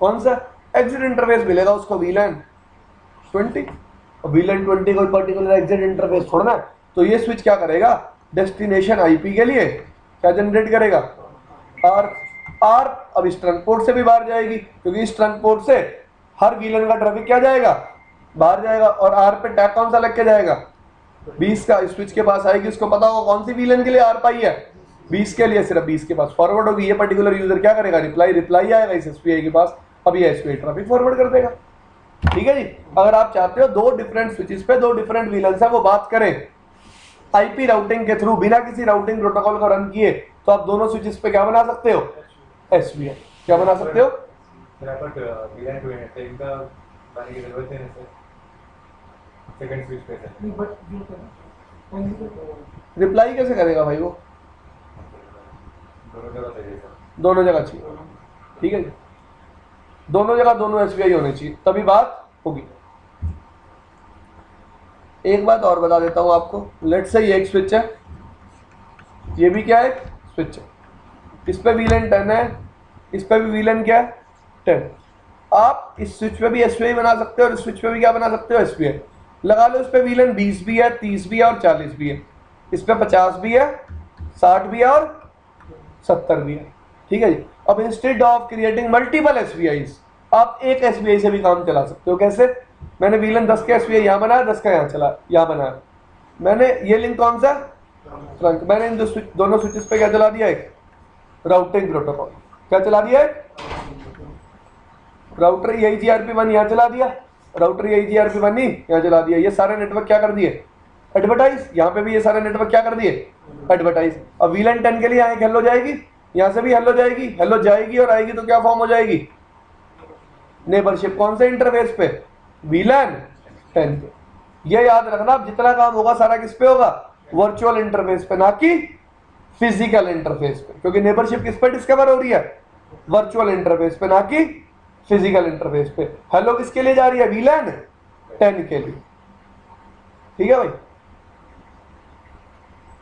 कौन सा, एग्जिट इंटरफेस मिलेगा उसको वीलन 20। वीलन 20 कोई पर्टिकुलर एग्जिट इंटरफेस छोड़ना है, तो ये स्विच क्या करेगा, डेस्टिनेशन आईपी के लिए क्या जनरेट करेगा, आर। अब इस ट्रंक पोर्ट से भी बाहर जाएगी, क्योंकि इस ट्रंक पोर्ट से हर वीलन का ट्रैफिक क्या जाएगा, बाहर जाएगा। और आर पे टैग कौन सा लग के जाएगा, 20 का। इस स्विच के पास आएगी, उसको पता होगा कौन सी वीलन के लिए आर पाई है, 20 के लिए, सिर्फ 20 के पास फॉरवर्ड होगी। ये पर्टिकुलर यूजर क्या करेगा, रिप्लाई आएगा इस एसपीआई के पास, अब ये एसपीआई ट्रैफिक फॉरवर्ड कर देगा। ठीक है जी, अगर आप चाहते हो दो डिफरेंट स्विचेस पे दो डिफरेंट वीलन्स है वो बात करें आईपी राउटिंग के थ्रू बिना किसी राउटिंग प्रोटोकॉल को रन किए, तो आप दोनों स्विचेस पे क्या बना सकते हो, एसवीआई। क्या बना सकते हो, रिप्लाई कैसे करेगा भाई वो, दोनों जगह चाहिए। ठीक है जी, दोनों जगह दोनों एसबीआई होने चाहिए, तभी बात होगी। एक बात और बता देता हूं आपको, लेट्स से ये एक स्विच है, ये भी क्या है, स्विच है। इस पे वीलन 10 है, इस पे भी वीलन क्या है, 10। आप इस स्विच पे भी एसबीआई बना सकते हो और इस स्विच पे भी क्या बना सकते हो, एसबीआई लगा लो। इस पे वीलन 20 भी है, 30 भी है और 40 भी है। इस पे 50 भी है, 60 भी है और 70 भी है। ठीक है जी, अब इंस्टेड ऑफ क्रिएटिंग मल्टीपल एसबीआईज, आप एक एसबीआई से भी काम चला सकते हो। कैसे, मैंने वीलन 10 का एसबीआई यहाँ बनाया, 10 का यहाँ बनाया। मैंने ये लिंक कौन सा, ट्रंक, मैंने इन दोनों स्विचेस पे क्या चला दिया, एक राउटिंग प्रोटोकॉल। क्या चला दिया है, राउटर EIGRP1 यहाँ चला दिया, राउटर EIGRP1 यहाँ चला दिया। ये सारे नेटवर्क क्या कर दिए, एडवर्टाइज। यहाँ पे भी ये सारे नेटवर्क क्या कर दिए, एडवर्टाइज। अब वीलन 10 के लिए यहाँ एक हेलो जाएगी, यहाँ से भी हेलो जाएगी, हेलो जाएगी और आएगी तो क्या फॉर्म हो जाएगी, नेबरशिप। कौन से इंटरफेस पे, वीलन 10 पे। ये याद रखना, अब जितना काम होगा सारा किस पे होगा, वर्चुअल इंटरफेस पे, ना कि फिजिकल इंटरफेस पे। क्योंकि नेबरशिप किस पे डिस्कवर हो रही है, वर्चुअल इंटरफेस पे, ना कि फिजिकल इंटरफेस पे। हेलो किसके लिए जा रही है, वीलन 10 के लिए। ठीक है भाई,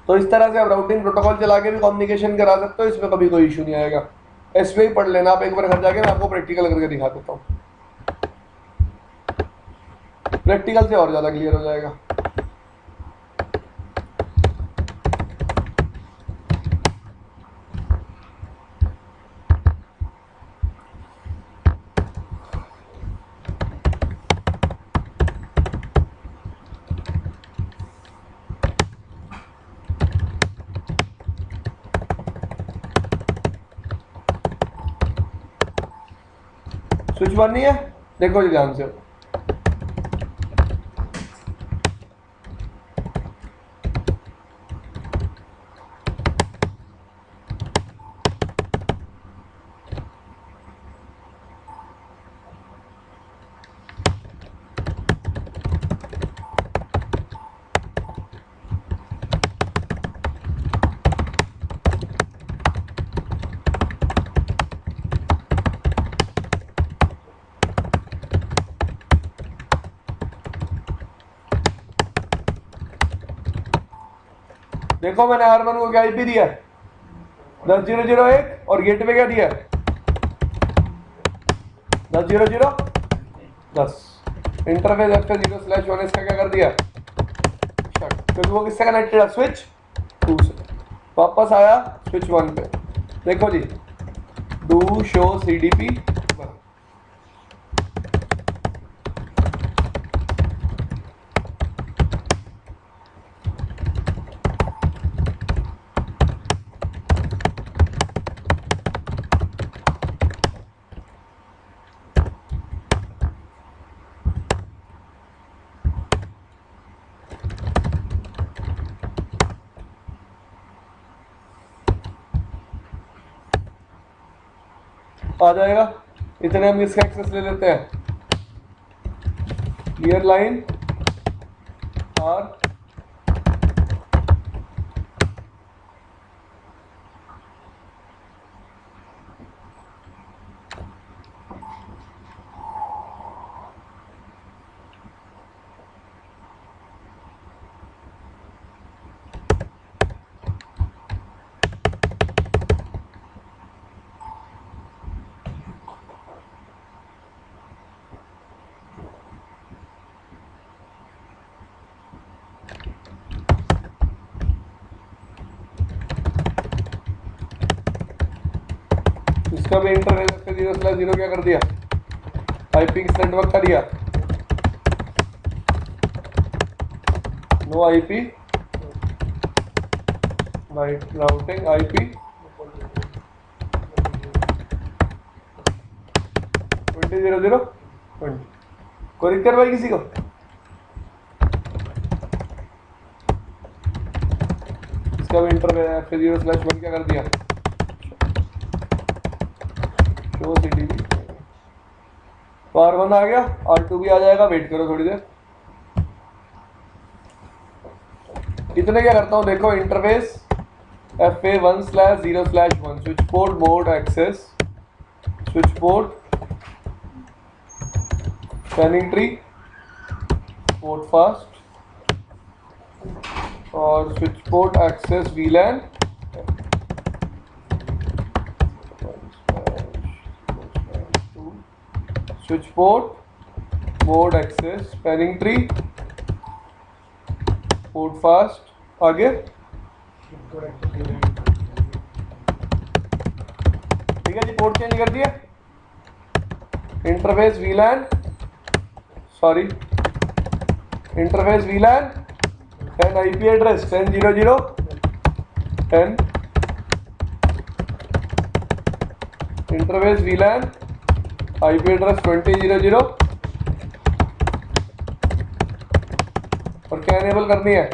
तो इस तरह से आप राउटिंग प्रोटोकॉल चला के भी कम्युनिकेशन करा सकते हो, इसमें कभी कोई इशू नहीं आएगा। एसबीआई पढ़ लेना आप एक बार घर जाके, मैं आपको प्रैक्टिकल करके दिखा देता हूँ। प्रैक्टिकल से और ज़्यादा क्लियर हो जाएगा। स्विच बंद नहीं है, देखो जी ध्यान से। देखो मैंने R1 को क्या आईपी दिया, 10.0.0.1 और गेट पे क्या दिया, 10.0.0.10। इंटरफेस F0/1 इसका क्या कर दिया, क्योंकि वो किससे कनेक्टेड है, स्विच 2 से। वापस आया स्विच 1 पे, देखो जी डू शो CDP। आ जाएगा, इतने हम इसका एक्सेस ले लेते हैं। क्लियर लाइन R इसका भी इंटरफेस 0/0 क्या कर दिया, आईपी किस नेटवर्क का दिया, no IP byte routing IP 20.0.0.20। कोई दिक्कत भाई किसी को, इसका भी इंटरफेस 0/1 क्या कर दिया, शो CDP। तो R1 आ गया, R2 भी आ जाएगा, वेट करो थोड़ी देर। इतने क्या करता हूँ देखो, interface FA1/0/1 switch port mode access, switch port spanning tree, port fast और switch port access VLAN, switch port mode access spanning tree, port fast. आगे ठीक है जी, पोर्ट चेंज कर दिया, interface VLAN, sorry interface VLAN and IP address 10.0.0.10, interface VLAN IP address 20.0.0 और क्या enable करनी है,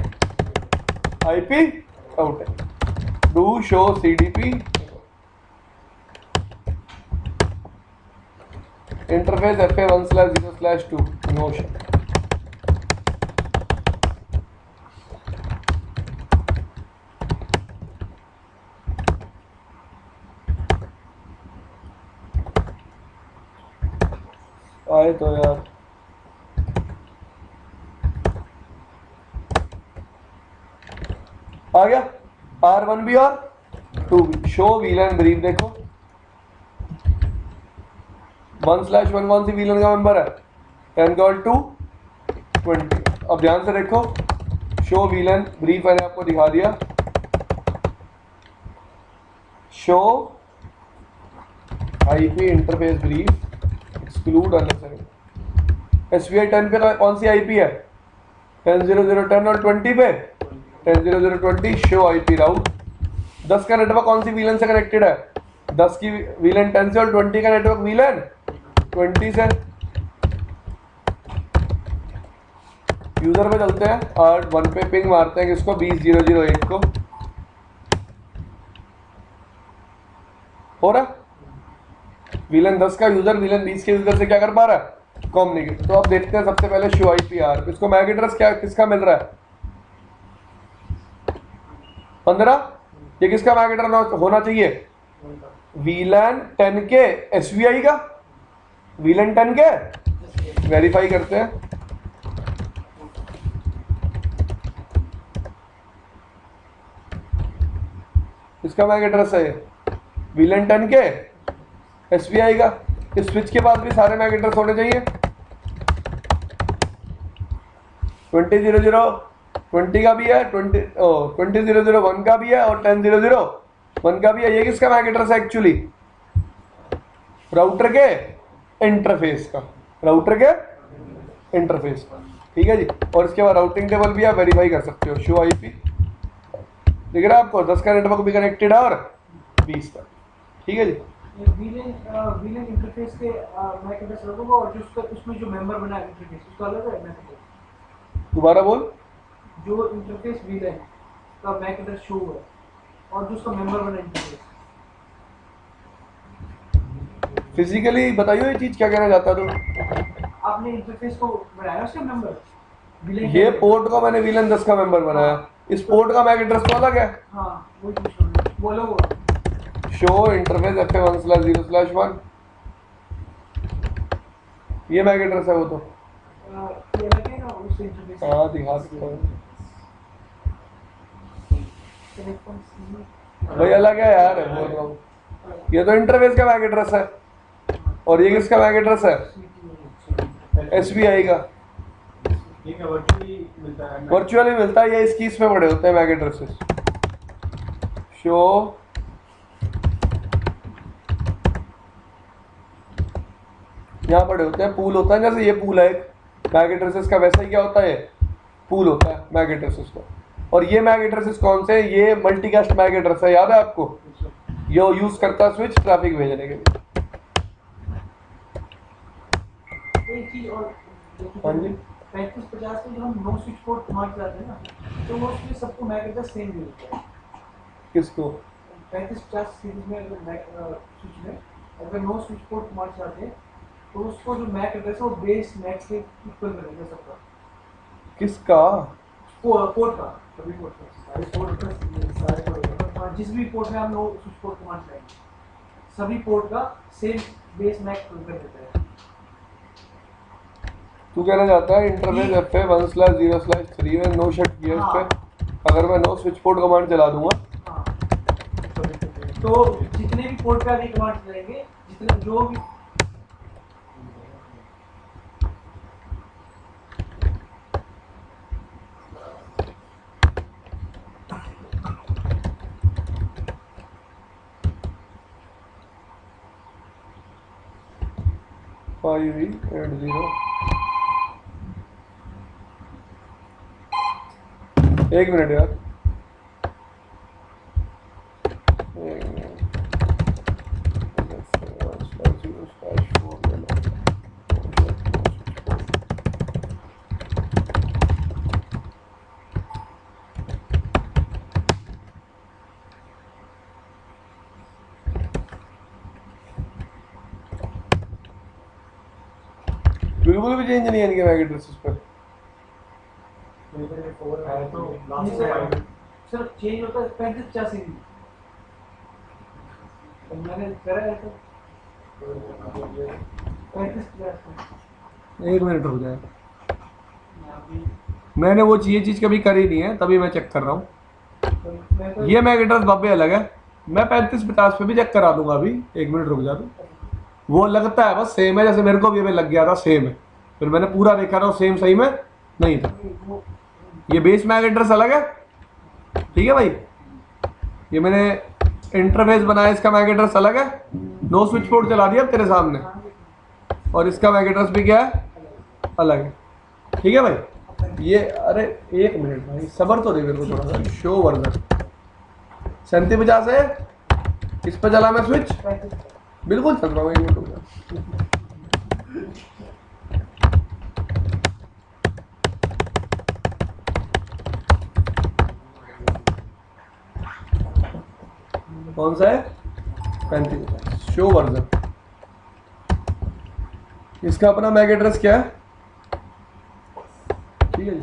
आईपी आउट है, do show CDP interface FA1/0/2 नोशन। आए तो यार आ गया, R1 भी और 2 भी। शो VLAN ब्रीफ देखो, 1/1 कौन सी VLAN का मेंबर है, 10.2 20। अब ध्यान से देखो, शो वीलन ब्रीफ मैंने आपको दिखा दिया, show IP interface brief, exclude unnecessary. SBI 10 पे कौन सी आईपी है? 10.0.0.10 और 20 पे 10.0.0.20 शो आईपी राउट। 10 का नेटवर्क कौन सी वीलन से कनेक्टेड है? 10 की वीलन 10 से और 20 का नेटवर्क वीलन 20 से। यूजर पे चलते हैं और 1 पे पिंग मारते हैं किसको? 20.0.0.1 को। हो रहा वीलन 10 का यूजर वीलन 20 के यूजर से क्या कर पा रहा है? कम्युनिकेट। तो अब देखते हैं सबसे पहले शो आईपीआर, इसको मैक एड्रेस क्या किसका मिल रहा है? 15। ये किसका मैक एड्रेस होना चाहिए? वीलन 10 के एसबीआई का, वीलन 10 के। वेरीफाई करते हैं, किसका मैक एड्रेस है? वीलन 10 के एसबीआई का। इस स्विच के पास भी सारे मैक एड्रेस होने चाहिए। 20.0.0.20 का भी है, 20.0.0.1 का भी है और 10.0.0.1 का भी है। ये किसका मैक एड्रेस है एक्चुअली? राउटर के इंटरफेस का, राउटर के इंटरफेस का। ठीक है जी। और इसके बाद राउटिंग टेबल भी आप वेरीफाई कर सकते हो। शो आईपी दिख रहा है आपको? 10 का नेटवर्क भी कनेक्टेड है और 20 का। ठीक है जी। वीलन इंटरफेस के मैक एड्रेस अलग होगा और जो उसका उसमें जो मेंबर बना है इंटरफेस उसका अलग है मैक एड्रेस। दोबारा बोल। जो इंटरफेस वीलन का मैक एड्रेस शो हुआ है और जो उसका मेंबर बना इंटरफेस। फिजिकली बताइए ये चीज क्या कहना चाहता तो? आपने इंटरफेस को बनाया उसका मेंबर ये पोर्ट का मैंने वीलन 10 का मेंबर बनाया, इस पोर्ट का मैक एड्रेस तो अलग है। हाँ वही पूछ रहा हूँ, बोलो वो शो इंटरफेस FA1/0/1 ये मैक एड्रेस है वो तो। ये अलग है ना उससे इंटरफेस। हाँ दिखा सकता हूँ भाई, अलग है यार, बोल रहा हूँ। ये तो इंटरफेस का मैक एड्रेस है और ये किसका मैक एड्रेस है? एसबीआई का। ठीक है, वर्चुअली मिलता है। वर्चुअली मिलता है, ये इसकी इसमें पड़े होते हैं मैक एड्रेसेस। शो यहाँ पड़े होते हैं, पूल होता है। जैसे ये पूल है एक मैक एड्रेसेस का, वैसा ही क्या होता है? पूल होता है मैक एड्रेसेस का। और ये मैक एड्रेसेस कौन से? ये मल्टीकास्ट मैक एड्रेस है, याद है आपको? ये यूज करता है स्विच ट्रैफिक भेजने के लिए। एक चीज और हाँ जी। 3550 में जो हम नो स्विच पोर्ट कमांड चलाते हैं ना, तो वो उसमें सबको मैक एड्रेस सेम मिलता है। किसको? 3550 सीरीज में अगर मैक स्विच में अगर नो स्विच पोर्ट कमांड चलाते हैं तो उसको जो मैक एड्रेस है वो बेस मैक से इक्वल मिलेगा सबका। किसका? पोर्ट का, सभी पोर्ट का, सारे पोर्ट का, जिस भी पोर्ट में हम नो स्विच पोर्ट कमांड चलाएंगे सभी पोर्ट का सेम बेस मैक कर देता है। तू कहना चाहता है इंटरफेस FA1/0/3 में नो शट किया इस पे, अगर मैं नो स्विच पोर्ट कमांड चला दूंगा हाँ, तो जितने भी पोर्ट पे आगे कमांड चलाएंगे, जितने जो भी एक मिनट यार, बिल्कुल भी चेंज नहीं है इनके मैक एड्रेसेस पर। सर चेंज होता है 3550 सीरीज मैंने करा है तो 3550। एक मिनट हो जाए, मैंने वो चीज़ कभी करी नहीं है, तभी मैं चेक कर रहा हूँ। ये मैक एड्रेस बाबे अलग है, मैं 3550 पे भी चेक करा दूंगा अभी। एक मिनट रुक जा तू। वो लगता है बस सेम है, जैसे मेरे को भी अभी लग गया था सेम है, फिर मैंने पूरा देखा था सेम सही में नहीं था। ये बेस मैक एड्रेस अलग है, ठीक है भाई। ये मैंने इंटरफेस बनाया, इसका मैक एड्रेस अलग है। नो स्विच पोर्ट चला दिया अब तेरे सामने, और इसका मैक एड्रेस भी क्या है, अलग है, ठीक है भाई। ये अरे एक मिनट भाई, सबर तो दे मेरे को थोड़ा सा। शो वर्जन 3750 है, इस पर चला मैं स्विच, बिल्कुल चल रहा हूँ। 1 मिनट हो गया। कौन सा है, 35 शो वर्जन। इसका अपना मैक एड्रेस क्या है, ठीक है जी।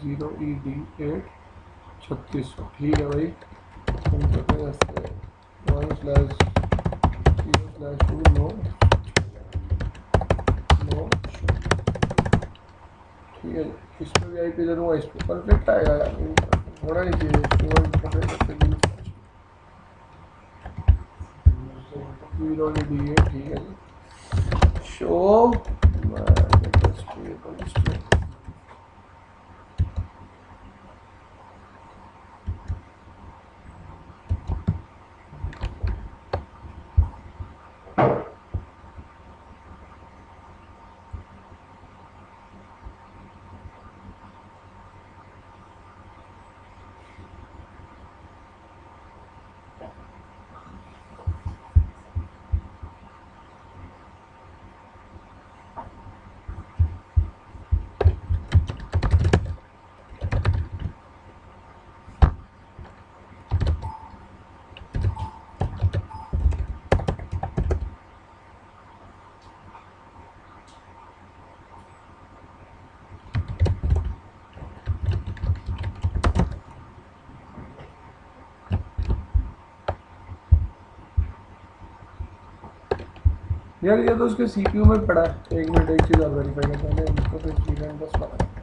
जीरो 3600, ठीक है भाई। हम करते हैं 1/0/2 नो, ठीक है। इस पर भी IP दे दूँगा, इस पर परफेक्ट आएगा यार, होना नहीं चाहिए। 0EDA, ठीक है जी। शो यार, ये तो उसके CPU में पड़ा है। 1 मिनट, एक चीज़ और वेरीफाई करते हैं इसको। तो जीवन बस पड़ा है।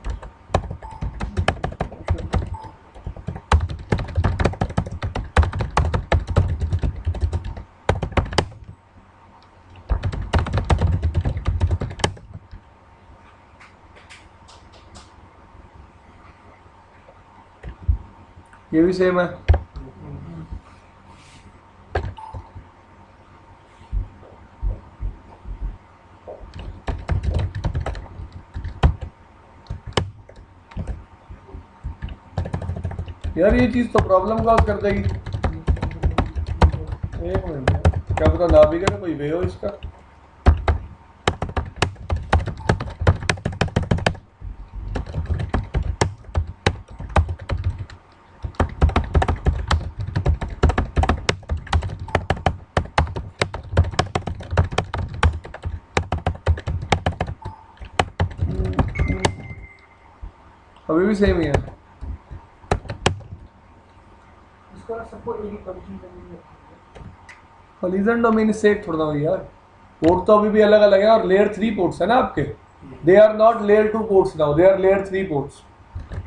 ये भी सेम है। यार ये चीज़ तो प्रॉब्लम कॉज कर देगी। एक मिनट, क्या पता ना भी करे, कोई वे हो इसका। अभी भी सेम ही है। सबको एक ही कंडीशन करनी है। कोलिजन डोमेन इससे एक थोड़ा हुई यार। पोर्ट तो अभी भी अलग अलग है, और लेयर 3 पोर्ट्स है ना आपके। They are not layer 2 ports now, they are layer 3 ports.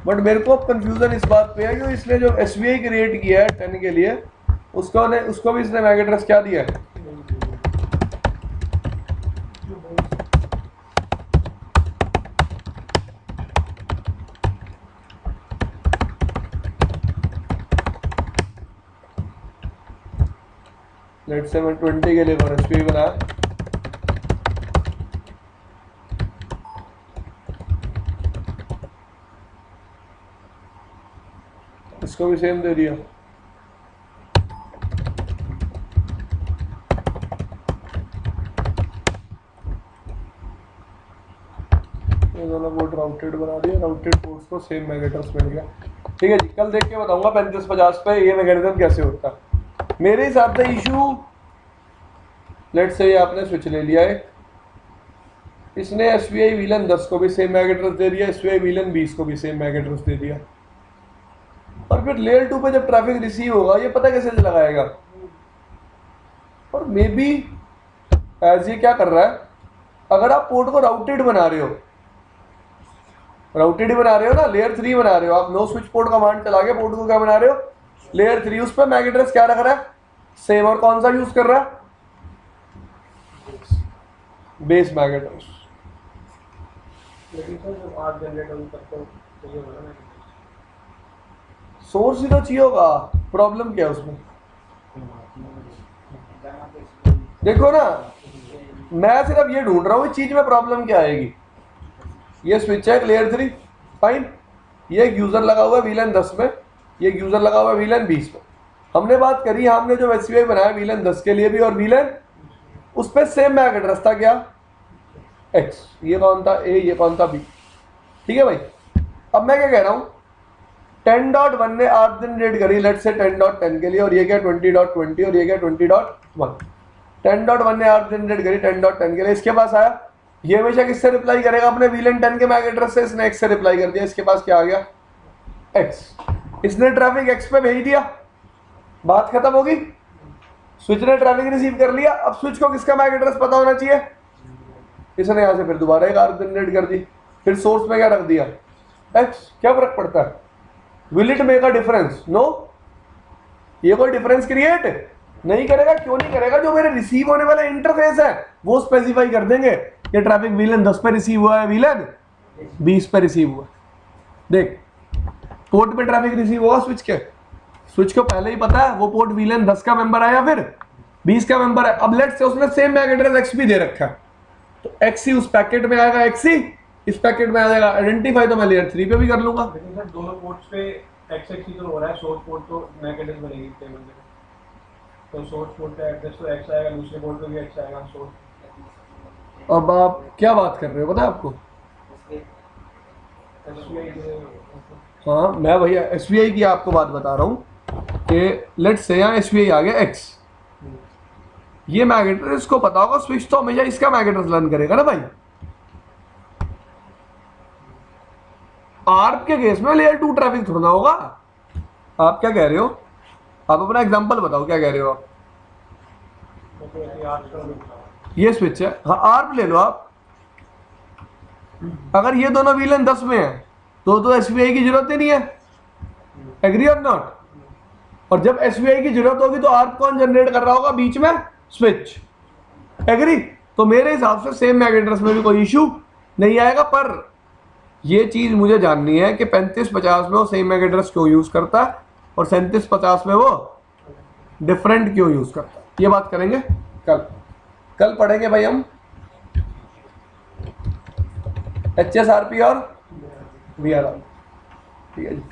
But मेरे को कंफ्यूजन इस बात पे है कि इसने जो SVI क्रिएट किया है 10 के लिए, उसको भी इसने मैक एड्रेस क्या दिया है। लेट्स से मैं 20 के लिए SVI बनाया, इसको भी सेम दे दिया। ये दोनों पोर्ट राउटेड बना दिया, राउटेड पोर्ट्स को सेम मैक एड्रेस मिल गया। ठीक है जी, कल देख के बताऊंगा 3550 पे ये मैकेनिज्म कैसे होता है। मेरे हिसाब से इशू, लेट्स से ये आपने स्विच ले लिया है, इसने SVI VLAN 10 को भी सेम मैक एड्रेस दे दिया, SVI VLAN 20 को भी सेम मैक एड्रेस दे दिया। और फिर लेयर 2 पे जब ट्रैफिक रिसीव होगा, ये पता कैसे लगाएगा और मे बी एज ये क्या कर रहा है, अगर आप पोर्ट को राउटेड बना रहे हो, राउटेड ही बना रहे हो ना, लेयर 3 बना रहे हो आप, नो स्विच पोर्ट कमांड चला के पोर्ट को क्या बना रहे हो, लेयर 3, उस पर मैक एड्रेस क्या रख रहा है, सेम, और कौन सा यूज कर रहा है, बेस मैक एड्रेस। लेकिन सर जब आप जनरेट होगी तब तो चाहिए होगा ना। सोर्स ही तो चाहिए होगा, प्रॉब्लम क्या है उसमें? देखो ना, मैं सिर्फ ये ढूंढ रहा हूँ इस चीज में प्रॉब्लम क्या आएगी। ये स्विच है लेयर 3, फाइन, ये एक यूजर लगा हुआ है VLAN 10 में, ये एक यूजर लगा हुआ है VLAN 20 में। हमने बात करी, हमने जो SUI बनाया VLAN 10 के लिए भी और VLAN, उस पर सेम मैक एड्रेस था क्या, X, ये कौन था A, ये कौन था B, ठीक है भाई। अब मैं क्या कह रहा हूँ, 10.1 ने आप जनरेट करी लेट से 10.10 के लिए, और ये क्या 20.20 और ये क्या 20.1। 10.1 ने आप जनरेट करी 10.10 के लिए, इसके पास आया, ये हमेशा किससे रिप्लाई करेगा, अपने VLAN 10 के मैक एड्रेस से, इसने X से रिप्लाई कर दिया, इसके पास क्या आ गया X, इसने ट्रैफिक X पे भेज दिया, बात खत्म होगी। स्विच ने ट्रैफिक रिसीव कर लिया, अब स्विच को किसका मैक एड्रेस पता होना चाहिए, इसने यहां से फिर दोबारा एक आर्ग जनरेट कर दी, फिर सोर्स में क्या रख दिया X, क्या फर्क पड़ता है, will it make a difference, no, ये कोई डिफरेंस क्रिएट नहीं करेगा। क्यों नहीं करेगा, जो मेरे रिसीव होने वाला इंटरफेस है वो स्पेसिफाई कर देंगे ये ट्रैफिक VLAN 10 पे रिसीव हुआ है, VLAN 20 पे रिसीव हुआ। देख, पोर्ट पे ट्रैफिक रिसीव होगा स्विच के, स्विच को पहले ही पता है वो पोर्ट VLAN 10 का मेंबर है या फिर 20 का मेंबर है। अब लेट्स से उसने सेम मैक एड्रेस X भी दे रखा है, तो X ही उस पैकेट में आएगा, X ही इस पैकेट में आ जाएगा। आइडेंटिफाई तो मैं लेयर 3 पे भी कर लूंगा। लेकिन सर दोनों पोर्ट्स पे XX ही तो हो रहा है, सोर्स पोर्ट तो मैक एड्रेस बनेगी टेबल में, तो सोर्स पोर्ट का एड्रेस तो X आएगा, दूसरे पोर्ट पे भी X आएगा सोर्स। अब आप क्या बात कर रहे हो, पता है आपको? हाँ, मैं भैया SVI की आपको बात बता रहा हूँ कि लेट्स से यहाँ SVI आ गया X, ये मैक एड्रेस को पता होगा, स्विच तो हमेशा इसका मैक एड्रेस लर्न करेगा ना भाई। आर्प के केस में लेयर 2 ट्रैफिक थोड़ा होगा। आप क्या कह रहे हो, आप अपना एग्जांपल बताओ, क्या कह रहे हो आप? ये स्विच है, हाँ आर्प ले लो आप। अगर ये दोनों VLAN 10 में है तो SVI की जरूरत ही नहीं है, एग्री और नॉट। और जब SVI की जरूरत होगी तो आर्प कौन जनरेट कर रहा होगा बीच में, स्विच, एग्री। तो मेरे हिसाब से सेम मैक एड्रेस में भी कोई इशू नहीं आएगा। पर ये चीज मुझे जाननी है कि 3550 में वो सेम मैक एड्रेस क्यों यूज करता है और 3750 में वो डिफरेंट क्यों यूज करता है, ये बात करेंगे कल पढ़ेंगे भाई हम HSRP और VRR, ठीक है जी।